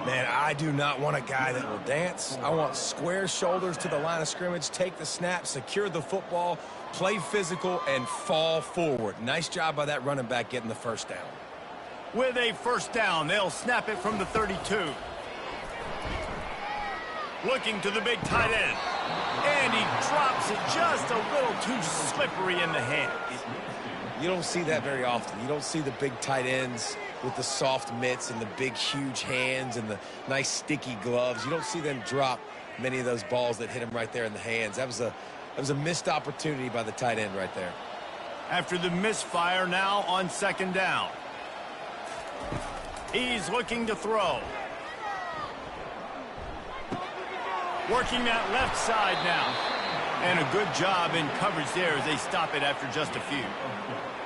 Man, I do not want a guy that will dance. I want square shoulders to the line of scrimmage, take the snap, secure the football, play physical, and fall forward. Nice job by that running back getting the first down. With a first down, they'll snap it from the 32. Looking to the big tight end. And he drops it just a little too slippery in the hands. You don't see that very often. You don't see the big tight ends with the soft mitts and the big, huge hands and the nice, sticky gloves. You don't see them drop many of those balls that hit him right there in the hands. That was a missed opportunity by the tight end right there. After the misfire, now on 2nd down. He's looking to throw. Working that left side now. And a good job in coverage there as they stop it after just a few.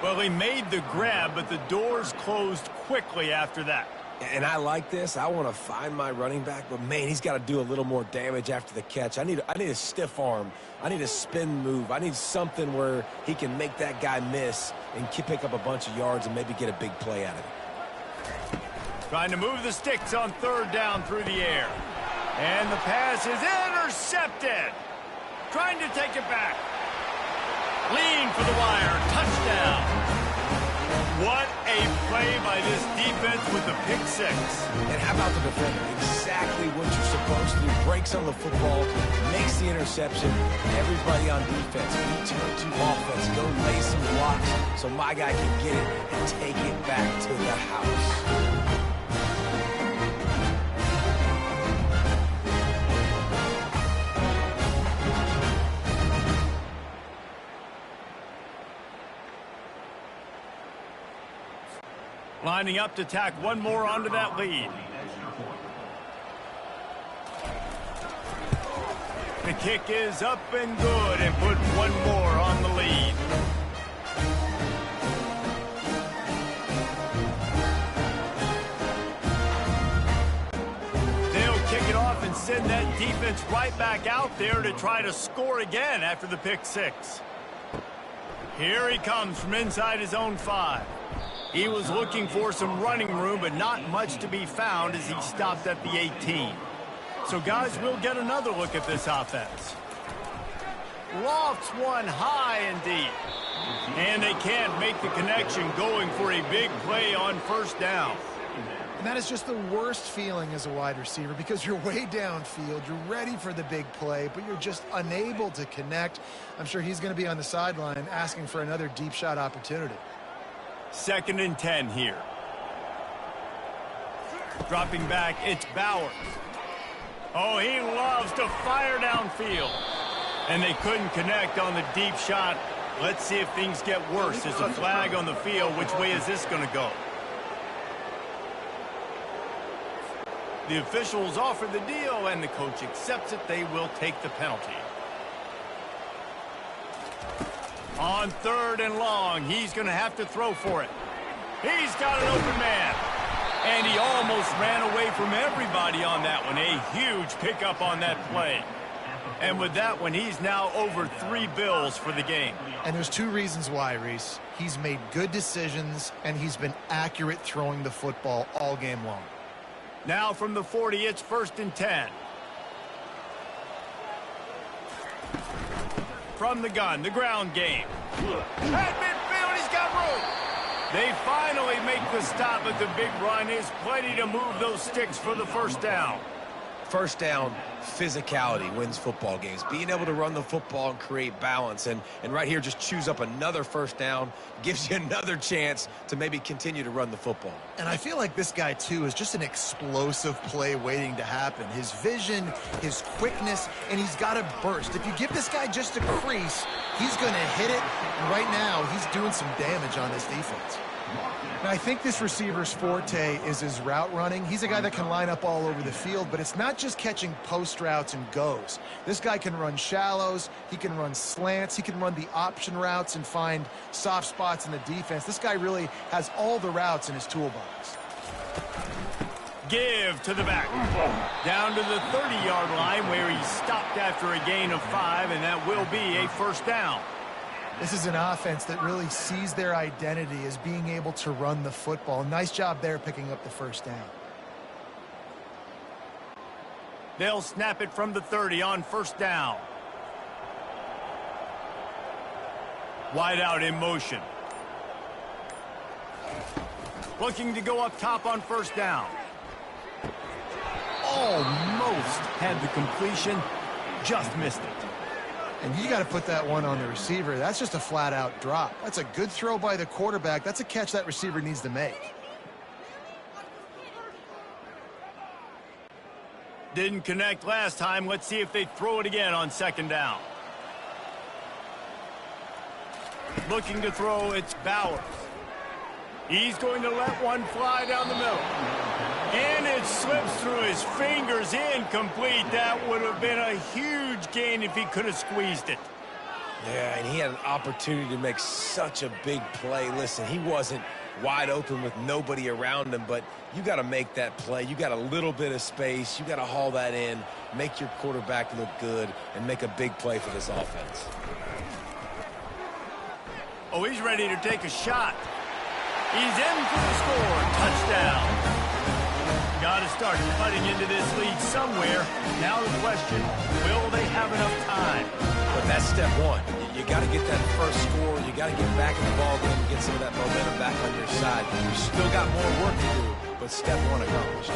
Well, he made the grab, but the doors closed quickly after that. And I like this. I want to find my running back, but, man, he's got to do a little more damage after the catch. I need a stiff arm. I need a spin move. I need something where he can make that guy miss and pick up a bunch of yards and maybe get a big play out of it. Trying to move the sticks on 3rd down through the air. And the pass is intercepted. Trying to take it back. Lean for the wire. Touchdown. What a play by this defense with the pick 6. And how about the defender? Exactly what you're supposed to do. Breaks on the football, makes the interception. Everybody on defense, return to offense. Go lay some blocks so my guy can get it and take it back to the house. Lining up to tack one more onto that lead. The kick is up and good and put one more on the lead. They'll kick it off and send that defense right back out there to try to score again after the pick 6. Here he comes from inside his own 5. He was looking for some running room, but not much to be found as he stopped at the 18. So, guys, we'll get another look at this offense. Lofts one high and deep. And they can't make the connection, going for a big play on 1st down. And that is just the worst feeling as a wide receiver because you're way downfield, you're ready for the big play, but you're just unable to connect. I'm sure he's going to be on the sideline asking for another deep shot opportunity. 2nd and 10 here. Dropping back, it's Bowers. Oh, he loves to fire downfield. And they couldn't connect on the deep shot. Let's see if things get worse. There's a flag on the field. Which way is this going to go? The officials offer the deal, and the coach accepts it. They will take the penalty. On 3rd and long, he's going to have to throw for it. He's got an open man. And he almost ran away from everybody on that one. A huge pickup on that play. And with that one, he's now over 3 bills for the game. And there's 2 reasons why, Reese. He's made good decisions, and he's been accurate throwing the football all game long. Now from the 40, it's 1st and 10. From the gun, the ground game. At midfield, he's got room. They finally make the stop, but the big run is plenty to move those sticks for the 1st down. First down, physicality wins football games. Being able to run the football and create balance. And right here, just choose up another 1st down, gives you another chance to maybe continue to run the football. And I feel like this guy, too, is just an explosive play waiting to happen. His vision, his quickness, and he's got a burst. If you give this guy just a crease, he's going to hit it. And right now, he's doing some damage on this defense. Now, I think this receiver's forte is his route running. He's a guy that can line up all over the field, but it's not just catching post routes and goes. This guy can run shallows, he can run slants, he can run the option routes and find soft spots in the defense. This guy really has all the routes in his toolbox. Give to the back. Down to the 30-yard line where he stopped after a gain of 5, and that will be a 1st down. This is an offense that really sees their identity as being able to run the football. Nice job there picking up the 1st down. They'll snap it from the 30 on 1st down. Wide out in motion. Looking to go up top on 1st down. Almost had the completion, just missed it. And you got to put that one on the receiver. That's just a flat-out drop. That's a good throw by the quarterback. That's a catch that receiver needs to make. Didn't connect last time. Let's see if they throw it again on 2nd down. Looking to throw, it's Bowers. He's going to let one fly down the middle. And it slips through his fingers, incomplete. That would have been a huge gain if he could have squeezed it. Yeah, and he had an opportunity to make such a big play. Listen, he wasn't wide open with nobody around him, but you got to make that play. You got a little bit of space. You got to haul that in, make your quarterback look good, and make a big play for this offense. Oh, he's ready to take a shot. He's in for the score. Touchdown. Got to start cutting into this lead somewhere. Now the question, will they have enough time? But that's step one. You got to get that first score. You got to get back in the ball game and get some of that momentum back on your side. You still got more work to do, but step one accomplished.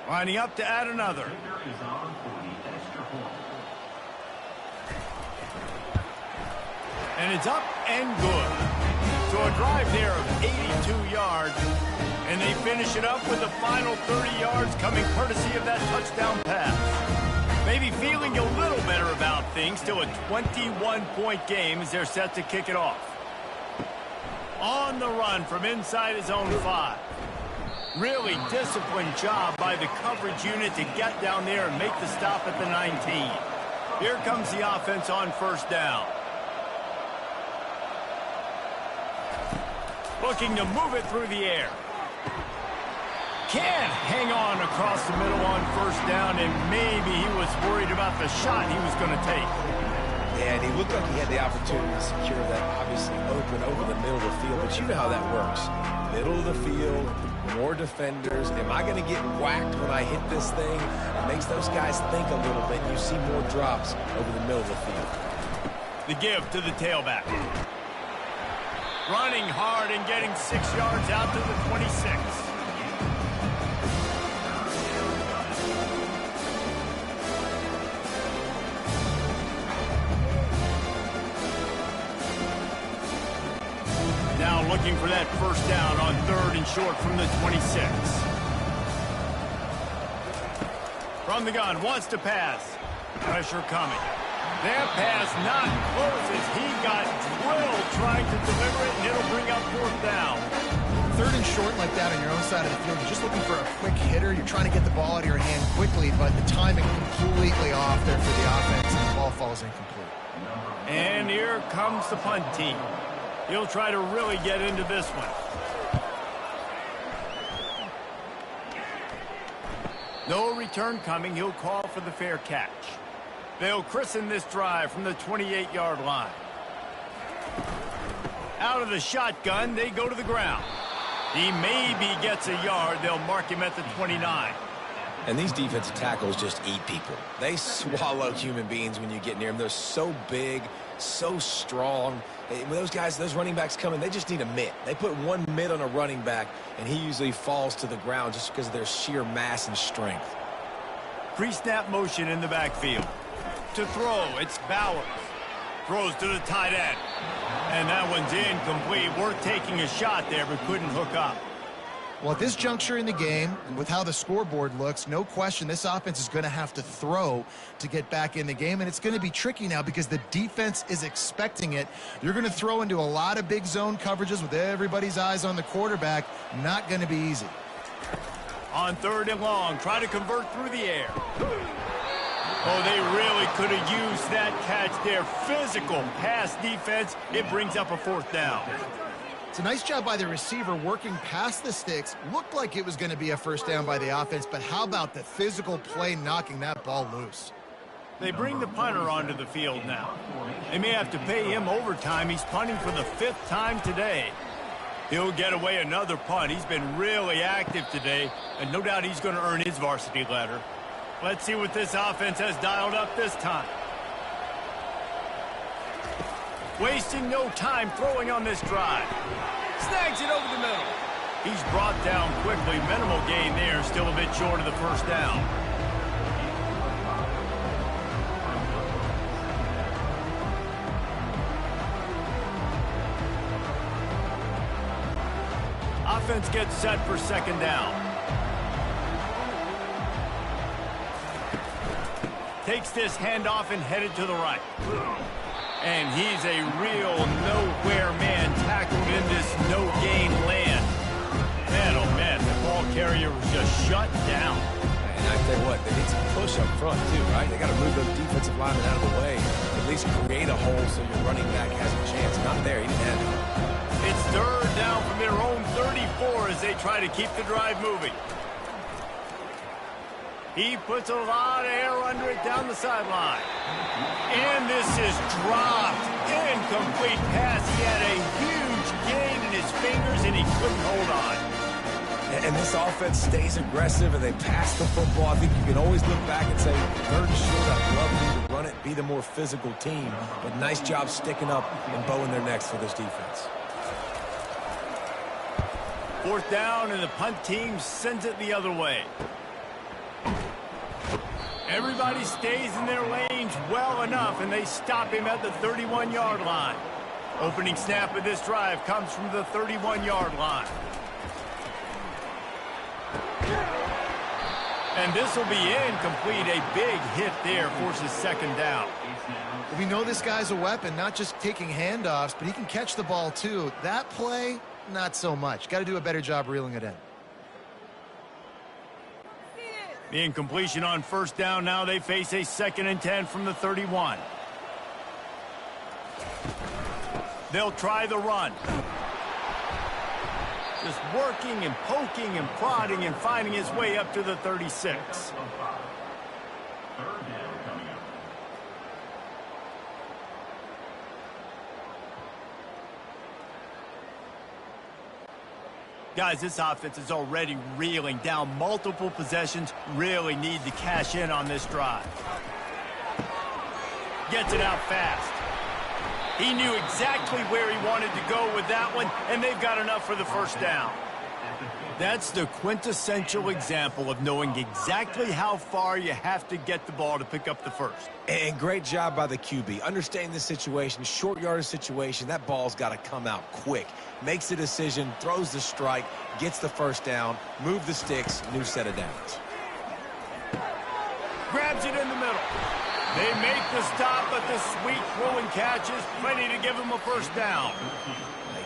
Lining up to add another. And it's up and good. So a drive there of 82 yards. And they finish it up with the final 30 yards coming courtesy of that touchdown pass. Maybe feeling a little better about things. Still a 21-point game as they're set to kick it off. On the run from inside his own 5. Really disciplined job by the coverage unit to get down there and make the stop at the 19. Here comes the offense on 1st down. Looking to move it through the air. Can't hang on across the middle on 1st down, and maybe he was worried about the shot he was going to take. Yeah, and he looked like he had the opportunity to secure that obviously open over the middle of the field, but you know how that works. Middle of the field, more defenders. Am I going to get whacked when I hit this thing? It makes those guys think a little bit. You see more drops over the middle of the field. The give to the tailback. Running hard and getting 6 yards out to the 26. Now looking for that 1st down on 3rd and short from the 26. From the gun, wants to pass. Pressure coming. That pass not close as he got drilled trying to deliver it, and it'll bring up 4th down. 3rd and short like that on your own side of the field, you're just looking for a quick hitter. You're trying to get the ball out of your hand quickly, but the timing completely off there for the offense, and the ball falls incomplete. And here comes the punt team. He'll try to really get into this one. No return coming. He'll call for the fair catch. They'll christen this drive from the 28-yard line. Out of the shotgun, they go to the ground. He maybe gets a yard. They'll mark him at the 29. And these defensive tackles just eat people. They swallow human beings when you get near them. They're so big, so strong. When those guys, those running backs come in, they just need a mitt. They put one mitt on a running back, and he usually falls to the ground just because of their sheer mass and strength. Pre-snap motion in the backfield. To throw, it's Bowers. Throws to the tight end. And that one's incomplete. Worth taking a shot there, but couldn't hook up. Well, at this juncture in the game, and with how the scoreboard looks, no question this offense is going to have to throw to get back in the game, and it's going to be tricky now because the defense is expecting it. You're going to throw into a lot of big zone coverages with everybody's eyes on the quarterback. Not going to be easy. On 3rd and long, try to convert through the air. Oh, they really could have used that catch there. Physical pass defense. It brings up a 4th down. It's a nice job by the receiver working past the sticks. Looked like it was going to be a 1st down by the offense, but how about the physical play knocking that ball loose? They bring the punter onto the field now. They may have to pay him overtime. He's punting for the 5th time today. He'll get away another punt. He's been really active today, and no doubt he's going to earn his varsity letter. Let's see what this offense has dialed up this time. Wasting no time throwing on this drive. Snags it over the middle. He's brought down quickly. Minimal gain there. Still a bit short of the 1st down. Offense gets set for 2nd down. Takes this handoff and headed to the right. And he's a real nowhere man tackled in this no-gain land. Man, oh man, the ball carrier was just shut down. And I tell you what, they need some push up front too, right? They got to move those defensive linemen out of the way. At least create a hole so your running back has a chance. Not there, he didn't have it. It's 3rd down from their own 34 as they try to keep the drive moving. He puts a lot of air under it down the sideline. And this is dropped. Incomplete pass. He had a huge gain in his fingers, and he couldn't hold on. And this offense stays aggressive, and they pass the football. I think you can always look back and say, 3rd and short, I'd love for you to run it, be the more physical team. But nice job sticking up and bowing their necks for this defense. 4th down, and the punt team sends it the other way. Everybody stays in their lanes well enough, and they stop him at the 31-yard line. Opening snap of this drive comes from the 31-yard line. And this will be incomplete. A big hit there forces 2nd down. We know this guy's a weapon, not just taking handoffs, but he can catch the ball too. That play, not so much. Got to do a better job reeling it in. The incompletion on 1st down. Now they face a 2nd and 10 from the 31. They'll try the run. Just working and poking and prodding and finding his way up to the 36. Guys, this offense is already reeling down multiple possessions. Really need to cash in on this drive. Gets it out fast. He knew exactly where he wanted to go with that one, and they've got enough for the 1st down. That's the quintessential example of knowing exactly how far you have to get the ball to pick up the 1st. And great job by the QB. Understanding the situation, short yardage situation, that ball's got to come out quick. Makes the decision, throws the strike, gets the 1st down, move the sticks, new set of downs. Grabs it in the middle. They make the stop, but the sweet throwing catch is plenty to give him a 1st down.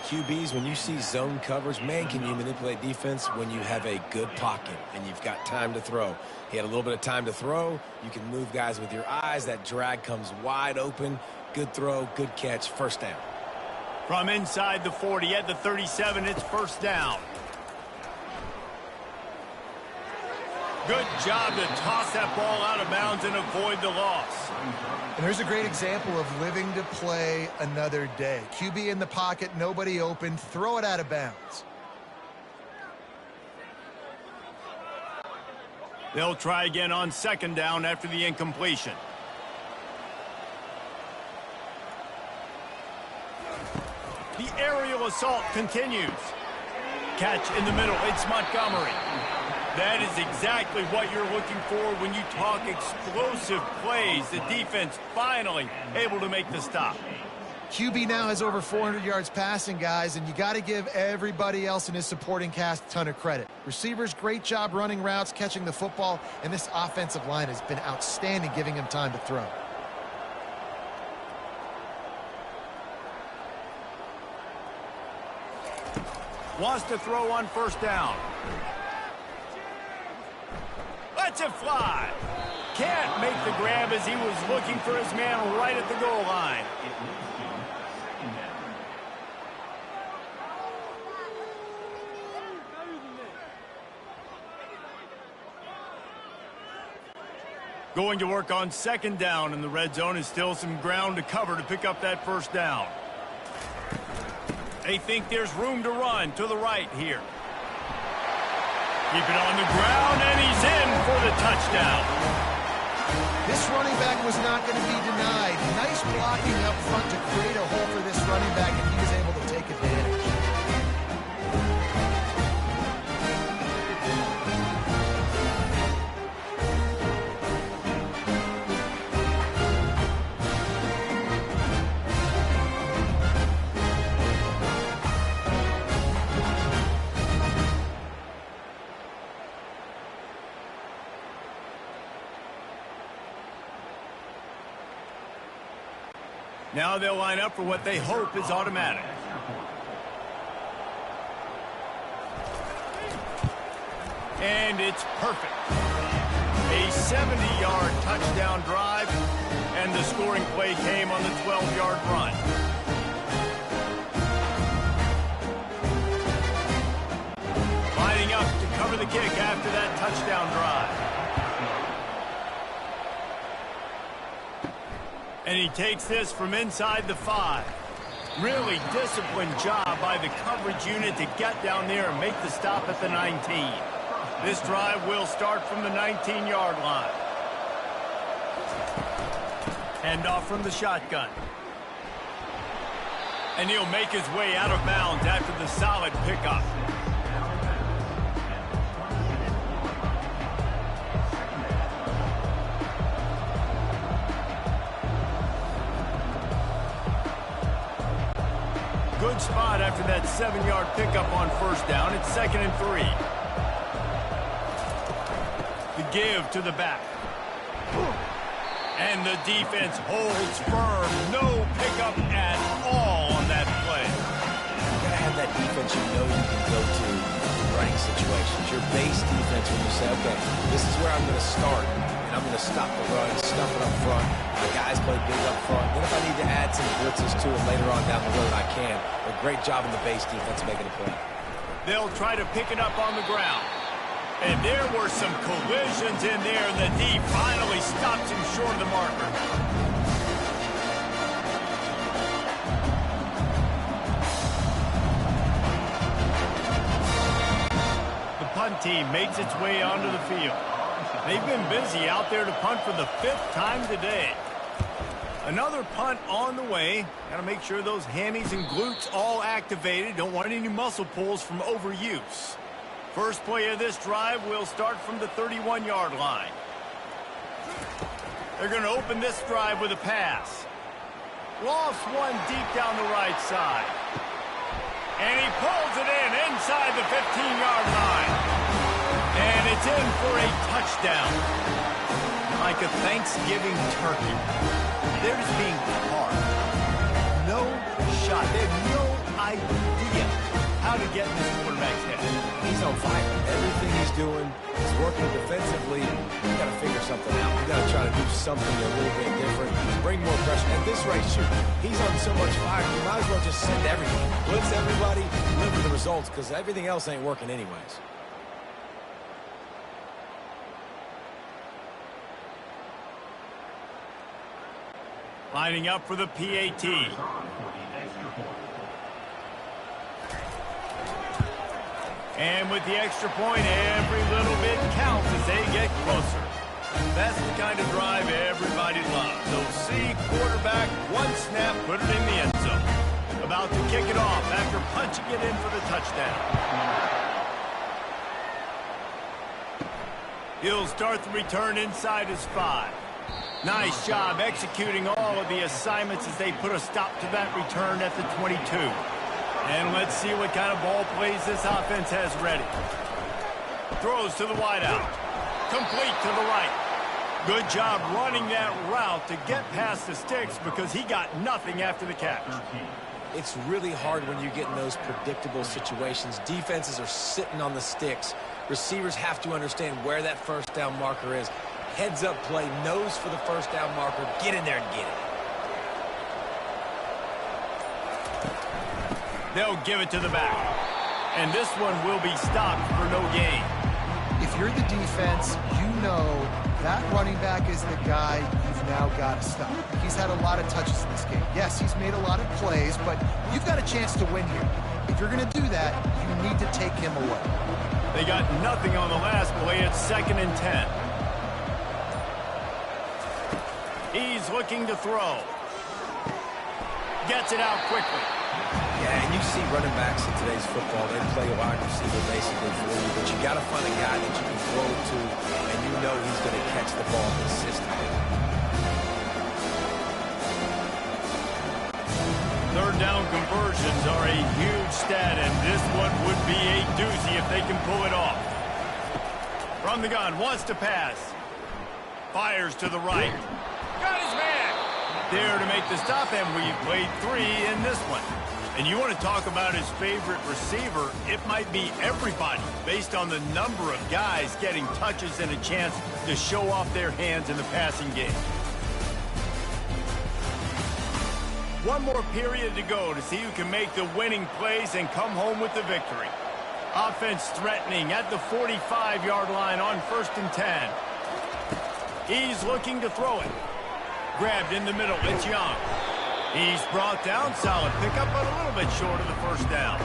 QBs, when you see zone coverage, man, can you manipulate defense when you have a good pocket and you've got time to throw. He had a little bit of time to throw. You can move guys with your eyes. That drag comes wide open. Good throw, good catch, 1st down. From inside the 40 at the 37, it's 1st down. Good job to toss that ball out of bounds and avoid the loss. And there's a great example of living to play another day. QB in the pocket, nobody open, throw it out of bounds. They'll try again on second down after the incompletion. The aerial assault continues. Catch in the middle. It's Montgomery. That is exactly what you're looking for when you talk explosive plays. The defense finally able to make the stop. QB now has over 400 yards passing, guys, and you got to give everybody else in his supporting cast a ton of credit. Receivers, great job running routes, catching the football, and this offensive line has been outstanding, giving him time to throw. Wants to throw on first down. Lets it fly. Can't make the grab as he was looking for his man right at the goal line. Going to work on second down in the red zone is still some ground to cover to pick up that first down. They think there's room to run to the right here. Keep it on the ground, and he's in for the touchdown. This running back was not going to be denied. Nice blocking up front to create a hole for this running back, and he was able to take advantage. Now they'll line up for what they hope is automatic. And it's perfect. A 70-yard touchdown drive, and the scoring play came on the 12-yard run. Lining up to cover the kick after that touchdown drive. And he takes this from inside the 5. Really disciplined job by the coverage unit to get down there and make the stop at the 19. This drive will start from the 19-yard line. Hand off from the shotgun. And he'll make his way out of bounds after the solid pickup. Good spot after that 7-yard pickup on first down. It's 2nd and 3. The give to the back. And the defense holds firm. No pickup at all on that play. You gotta have that defense you know you can go to in running situations. Your base defense when you say, okay, this is where I'm going to start, and I'm going to stop the run, stuff it up front. My guys play big up front. Then if I need to add some blitzes to it later on down the road, I can. A great job in the base defense making a play. They'll try to pick it up on the ground. And there were some collisions in there, and the D finally stops him short of the marker. The punt team makes its way onto the field. They've been busy out there to punt for the 5th time today. Another punt on the way. Got to make sure those hammies and glutes all activated. Don't want any muscle pulls from overuse. First play of this drive will start from the 31-yard line. They're going to open this drive with a pass. Lofts one deep down the right side. And he pulls it in inside the 15-yard line. And it's in for a touchdown. Like a Thanksgiving turkey. They're just being hard. No shot. They have no idea how to get in this quarterback's head. He's on fire. Everything he's doing is working defensively. You got to figure something out. You got to try to do something a little bit different. Bring more pressure. At this rate, shoot, he's on so much fire. You might as well just send everything. Blitz everybody, live with the results, because everything else ain't working anyways. Lining up for the PAT. And with the extra point, every little bit counts as they get closer. That's the kind of drive everybody loves. So see quarterback, one snap, put it in the end zone. About to kick it off after punching it in for the touchdown. He'll start the return inside his 5. Nice job executing all of the assignments as they put a stop to that return at the 22. And let's see what kind of ball plays this offense has ready. Throws to the wideout. Complete to the right. Good job running that route to get past the sticks because he got nothing after the catch. It's really hard when you get in those predictable situations. Defenses are sitting on the sticks. Receivers have to understand where that first down marker is. Heads up play, nose for the first down marker. Get in there and get it. They'll give it to the back. And this one will be stopped for no gain. If you're the defense, you know that running back is the guy you've now got to stop. He's had a lot of touches in this game. Yes, he's made a lot of plays, but you've got a chance to win here. If you're going to do that, you need to take him away. They got nothing on the last play. It's 2nd and 10. He's looking to throw. Gets it out quickly. Yeah, and you see running backs in today's football, they play a wide receiver basically for you, but you got to find a guy that you can throw it to, and you know he's going to catch the ball consistently. 3rd down conversions are a huge stat, and this one would be a doozy if they can pull it off. From the gun, wants to pass. Fires to the right. Got his man. There to make the stop, and we've played 3 in this one. And you want to talk about his favorite receiver, it might be everybody based on the number of guys getting touches and a chance to show off their hands in the passing game. One more period to go to see who can make the winning plays and come home with the victory. Offense threatening at the 45-yard line on 1st and 10. He's looking to throw it. Grabbed in the middle, it's Young. He's brought down, solid pickup, but a little bit short of the first down.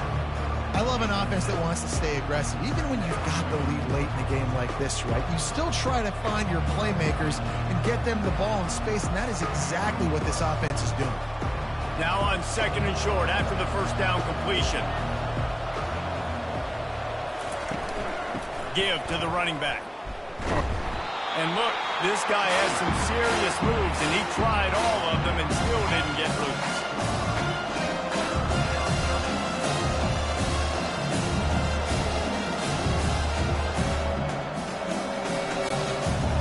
I love an offense that wants to stay aggressive. Even when you've got the lead late in a game like this, right, you still try to find your playmakers and get them the ball in space, and that is exactly what this offense is doing. Now on 2nd and short after the first down completion. Give to the running back. And look, this guy has some serious moves, and he tried all of them and still didn't get loose.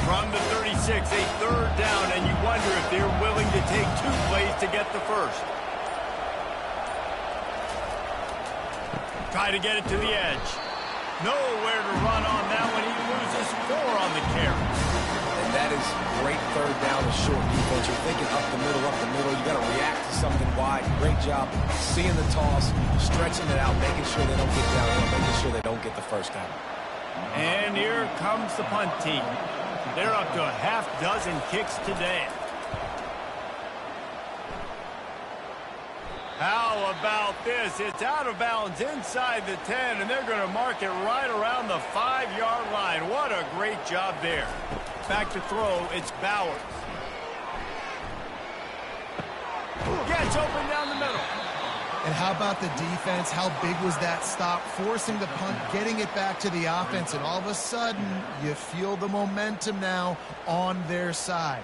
From the 36, a 3rd down, and you wonder if they're willing to take 2 plays to get the first. Try to get it to the edge. Nowhere to run on that one. He loses 4 on the carry. And that is great 3rd down and short defense. You're thinking up the middle. You got to react to something wide. Great job seeing the toss, stretching it out, making sure they don't get downhill, making sure they don't get the first down. And here comes the punt team. They're up to a half dozen kicks today. How about this? It's out of bounds inside the 10, and they're going to mark it right around the 5-yard line. What a great job there. Back to throw, it's Bowers. Gets open down the middle. And how about the defense? How big was that stop? Forcing the punt, getting it back to the offense, and all of a sudden, you feel the momentum now on their side.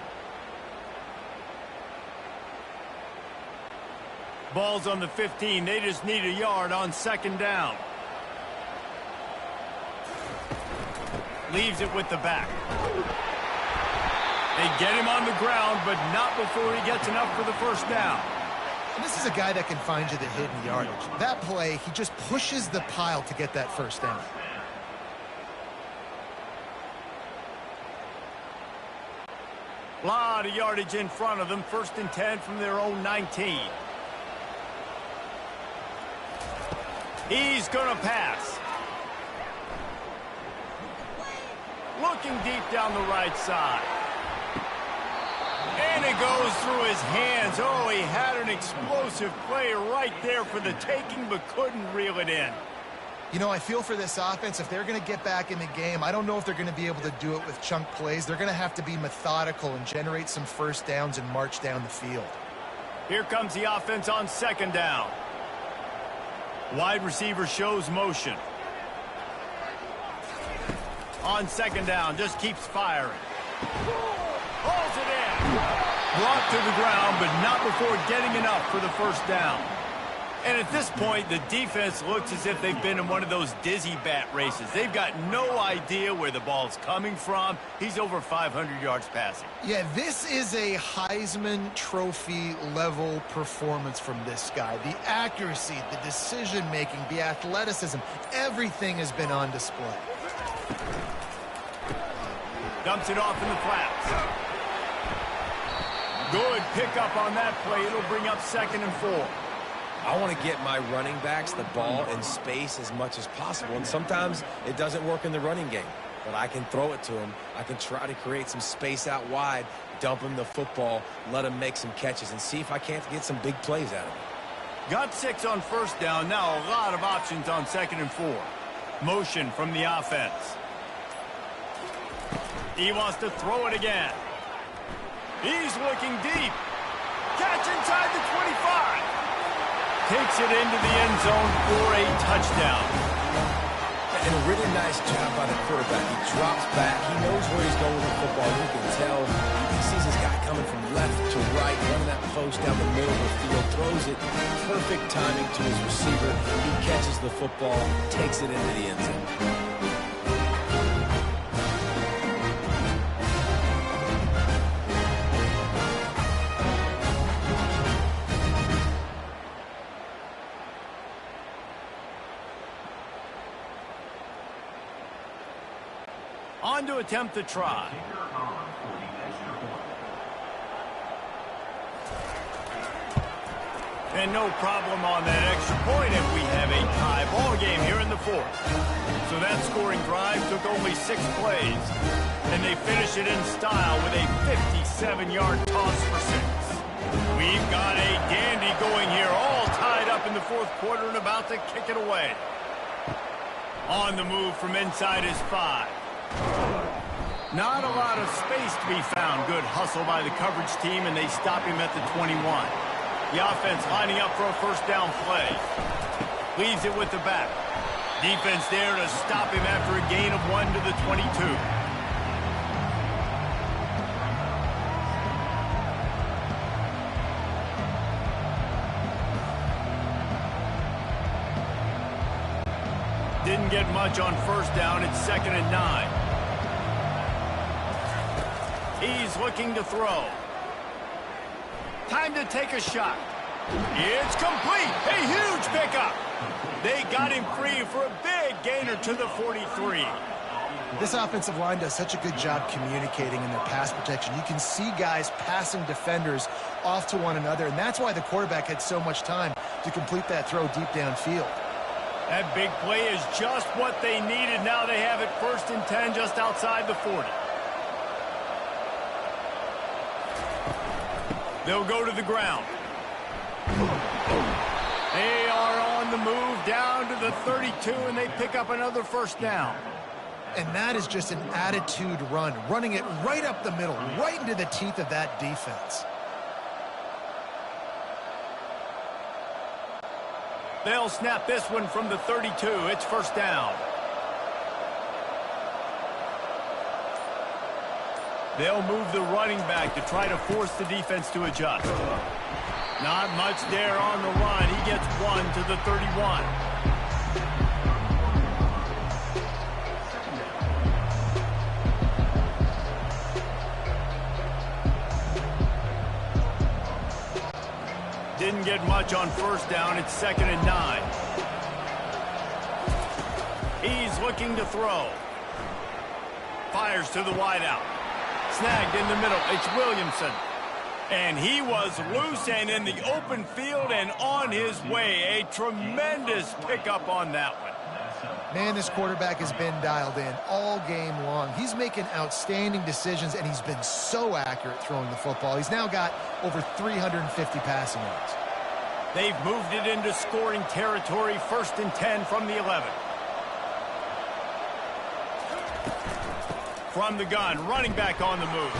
Ball's on the 15. They just need a yard on 2nd down. Leaves it with the back. They get him on the ground, but not before he gets enough for the first down. And this is a guy that can find you the hidden yardage. That play, he just pushes the pile to get that first down. A lot of yardage in front of them. 1st and 10 from their own 19. He's going to pass. Looking deep down the right side. And And it goes through his hands. Oh, he had an explosive play right there for the taking, but couldn't reel it in. You know, I feel for this offense, if they're going to get back in the game, I don't know if they're going to be able to do it with chunk plays. They're going to have to be methodical and generate some first downs and march down the field. Here comes the offense on second down. Wide receiver shows motion. On second down, just keeps firing. Holds it in. Brought to the ground, but not before getting enough for the first down. And at this point, the defense looks as if they've been in one of those dizzy bat races. They've got no idea where the ball's coming from. He's over 500 yards passing. Yeah, this is a Heisman Trophy level performance from this guy. The accuracy, the decision-making, the athleticism, everything has been on display. Dumps it off in the flats. Good pickup on that play. It'll bring up 2nd and 4. I want to get my running backs the ball in space as much as possible, and sometimes it doesn't work in the running game, but I can throw it to them. I can try to create some space out wide, dump him the football, let him make some catches, and see if I can't get some big plays out of him. Got 6 on first down. Now a lot of options on 2nd and 4. Motion from the offense. He wants to throw it again. He's looking deep. Catch inside the 25. Takes it into the end zone for a touchdown. And a really nice job by the quarterback. He drops back. He knows where he's going with the football. You can tell. He sees his guy coming from left to right, running that post down the middle of the field, throws it. Perfect timing to his receiver. He catches the football, takes it into the end zone. On to attempt the try. And no problem on that extra point if we have a tie ball game here in the 4th. So that scoring drive took only 6 plays. And they finish it in style with a 57-yard toss for 6. We've got a dandy going here, all tied up in the 4th quarter and about to kick it away. On the move from inside his 5. Not a lot of space to be found. Good hustle by the coverage team, and they stop him at the 21. The offense lining up for a first down play. Leaves it with the back. Defense there to stop him after a gain of 1 to the 22. Didn't get much on first down. It's 2nd and 9. He's looking to throw. Time to take a shot. It's complete. A huge pickup. They got him free for a big gainer to the 43. This offensive line does such a good job communicating in their pass protection. You can see guys passing defenders off to one another, and that's why the quarterback had so much time to complete that throw deep downfield. That big play is just what they needed. Now they have it 1st and 10 just outside the 40. They'll go to the ground. They are on the move down to the 32, and they pick up another first down. And that is just an attitude run, running it right up the middle, right into the teeth of that defense. They'll snap this one from the 32. It's first down. They'll move the running back to try to force the defense to adjust. Not much there on the run. He gets 1 to the 31. Didn't get much on first down. It's 2nd and 9. He's looking to throw. Fires to the wideout. Snagged in the middle. It's Williamson. And he was loose and in the open field and on his way. A tremendous pickup on that one. Man, this quarterback has been dialed in all game long. He's making outstanding decisions, and he's been so accurate throwing the football. He's now got over 350 passing yards. They've moved it into scoring territory, 1st and 10 from the 11. From the gun, running back on the move.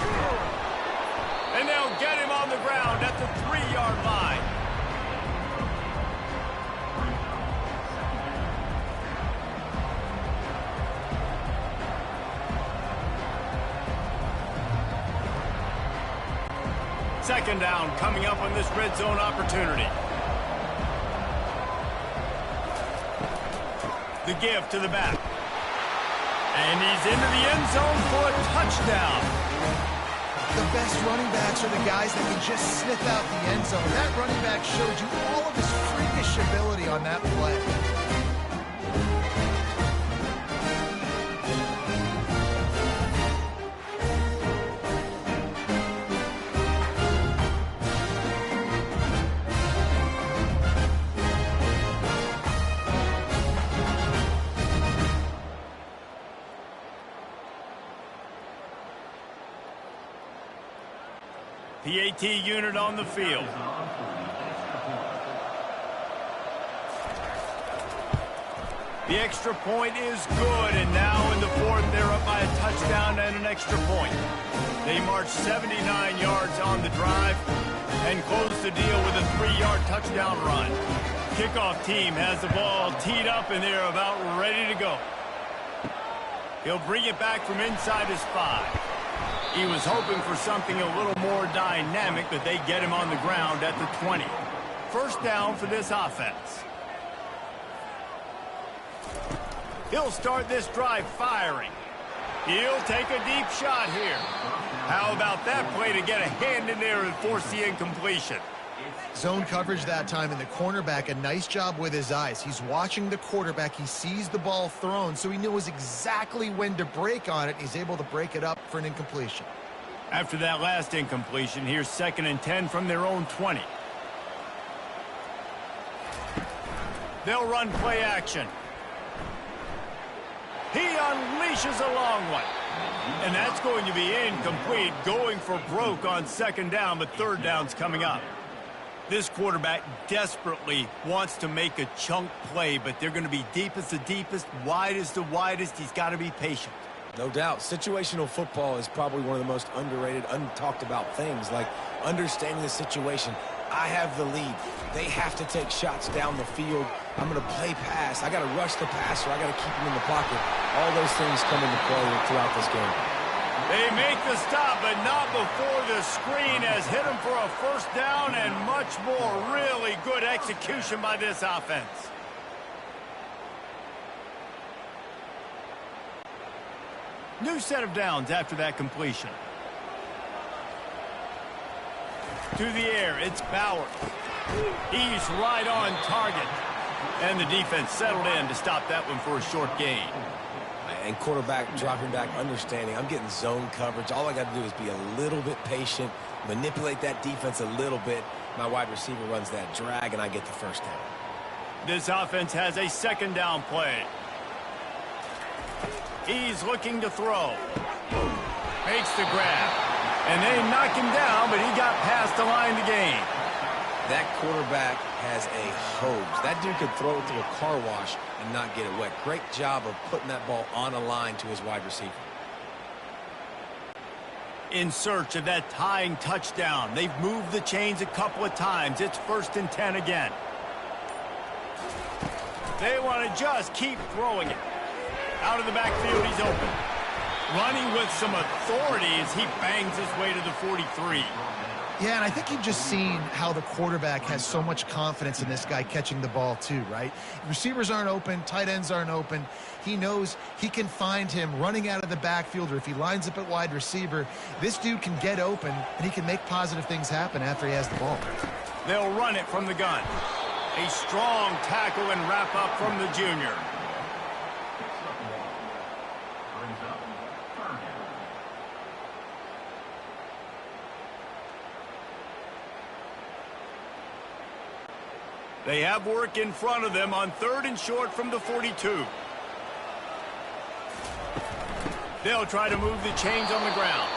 And they'll get him on the ground at the 3-yard line. Second down coming up on this red zone opportunity. The give to the back. And he's into the end zone for a touchdown. The best running backs are the guys that can just sniff out the end zone. That running back showed you all of his freakish ability on that play. PAT unit on the field. The extra point is good, and now in the 4th, they're up by a touchdown and an extra point. They march 79 yards on the drive and close the deal with a 3-yard touchdown run. Kickoff team has the ball teed up, and they're about ready to go. He'll bring it back from inside his 5. He was hoping for something a little more dynamic, but they get him on the ground at the 20. First down for this offense. He'll start this drive firing. He'll take a deep shot here. How about that play to get a hand in there and force the incompletion? Zone coverage that time, and the cornerback, a nice job with his eyes. He's watching the quarterback. He sees the ball thrown, so he knows exactly when to break on it. He's able to break it up for an incompletion. After that last incompletion, here's 2nd and 10 from their own 20. They'll run play action. He unleashes a long one. And that's going to be incomplete, going for broke on 2nd down, but 3rd down's coming up. This quarterback desperately wants to make a chunk play, but they're going to be deep as the deepest, wide as the widest. He's got to be patient. No doubt. Situational football is probably one of the most underrated, untalked about things, like understanding the situation. I have the lead. They have to take shots down the field. I'm going to play pass. I got to rush the passer. I got to keep him in the pocket. All those things come into play throughout this game. They make the stop, but not before the screen has hit him for a 1st down and much more. Really good execution by this offense. New set of downs after that completion. To the air, it's Bowers. He's right on target. And the defense settled in to stop that one for a short gain. And quarterback dropping back, understanding I'm getting zone coverage. All I got to do is be a little bit patient, manipulate that defense a little bit. My wide receiver runs that drag, and I get the 1st down. This offense has a 2nd down play. He's looking to throw. Makes the grab. And they knock him down, but he got past the line to gain. That quarterback has a hose. That dude could throw it through a car wash and not get it wet. Great job of putting that ball on a line to his wide receiver. In search of that tying touchdown. They've moved the chains a couple of times. It's 1st and 10 again. They want to just keep throwing it. Out of the backfield, he's open. Running with some authority as he bangs his way to the 43. Yeah, and I think you've just seen how the quarterback has so much confidence in this guy catching the ball too, right? Receivers aren't open, tight ends aren't open. He knows he can find him running out of the backfield, or if he lines up at wide receiver, this dude can get open, and he can make positive things happen after he has the ball. They'll run it from the gun. A strong tackle and wrap up from the junior. They have work in front of them on 3rd and short from the 42. They'll try to move the chains on the ground.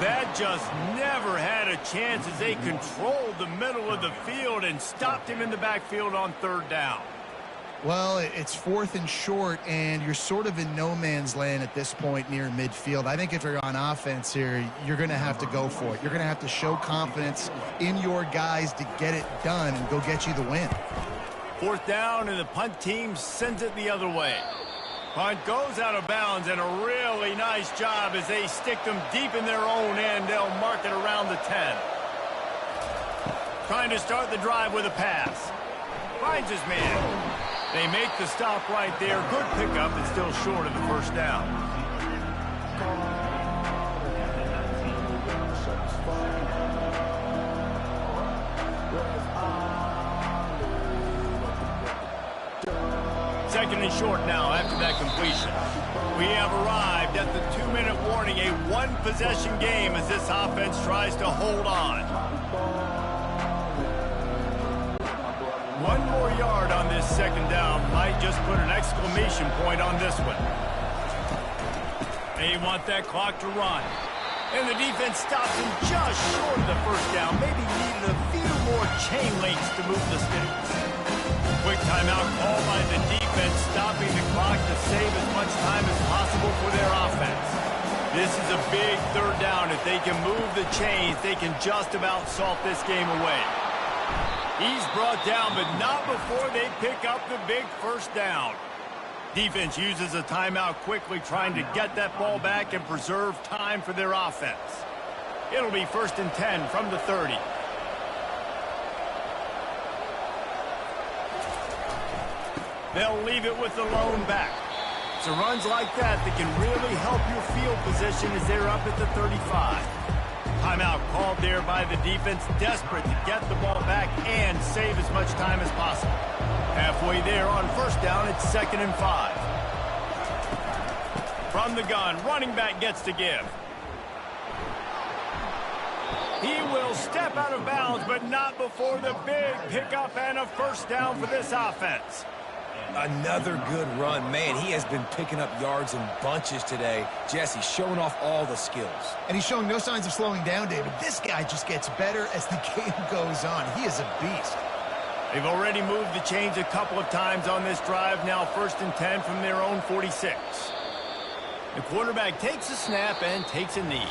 That just never had a chance as they controlled the middle of the field and stopped him in the backfield on 3rd down. Well, it's 4th and short, and you're sort of in no man's land at this point near midfield. I think if you're on offense here, you're going to have to go for it. You're going to have to show confidence in your guys to get it done and go get you the win. 4th down, and the punt team sends it the other way. Punt goes out of bounds, and a really nice job as they stick them deep in their own end. They'll mark it around the 10. Trying to start the drive with a pass. Finds his man. They make the stop right there. Good pickup, and still short of the 1st down. Second and short now after that completion. We have arrived at the 2-minute warning, a one-possession game as this offense tries to hold on. 1 more yard on this 2nd down might just put an exclamation point on this one. They want that clock to run. And the defense stops him just short of the 1st down. Maybe needed a few more chain links to move the sticks. Quick timeout called by the defense, stopping the clock to save as much time as possible for their offense. This is a big 3rd down. If they can move the chains, they can just about salt this game away. He's brought down, but not before they pick up the big 1st down. Defense uses a timeout quickly, trying to get that ball back and preserve time for their offense. It'll be 1st and 10 from the 30. They'll leave it with the lone back. So runs like that can really help your field position as they're up at the 35. Timeout called there by the defense, desperate to get the ball back and save as much time as possible. Halfway there on 1st down, it's 2nd and 5. From the gun, running back gets to give. He will step out of bounds, but not before the big pickup and a 1st down for this offense. Another good run. Man, he has been picking up yards in bunches today. Jesse showing off all the skills. And he's showing no signs of slowing down, David. This guy just gets better as the game goes on. He is a beast. They've already moved the chains a couple of times on this drive. Now 1st and 10 from their own 46. The quarterback takes a snap and takes a knee.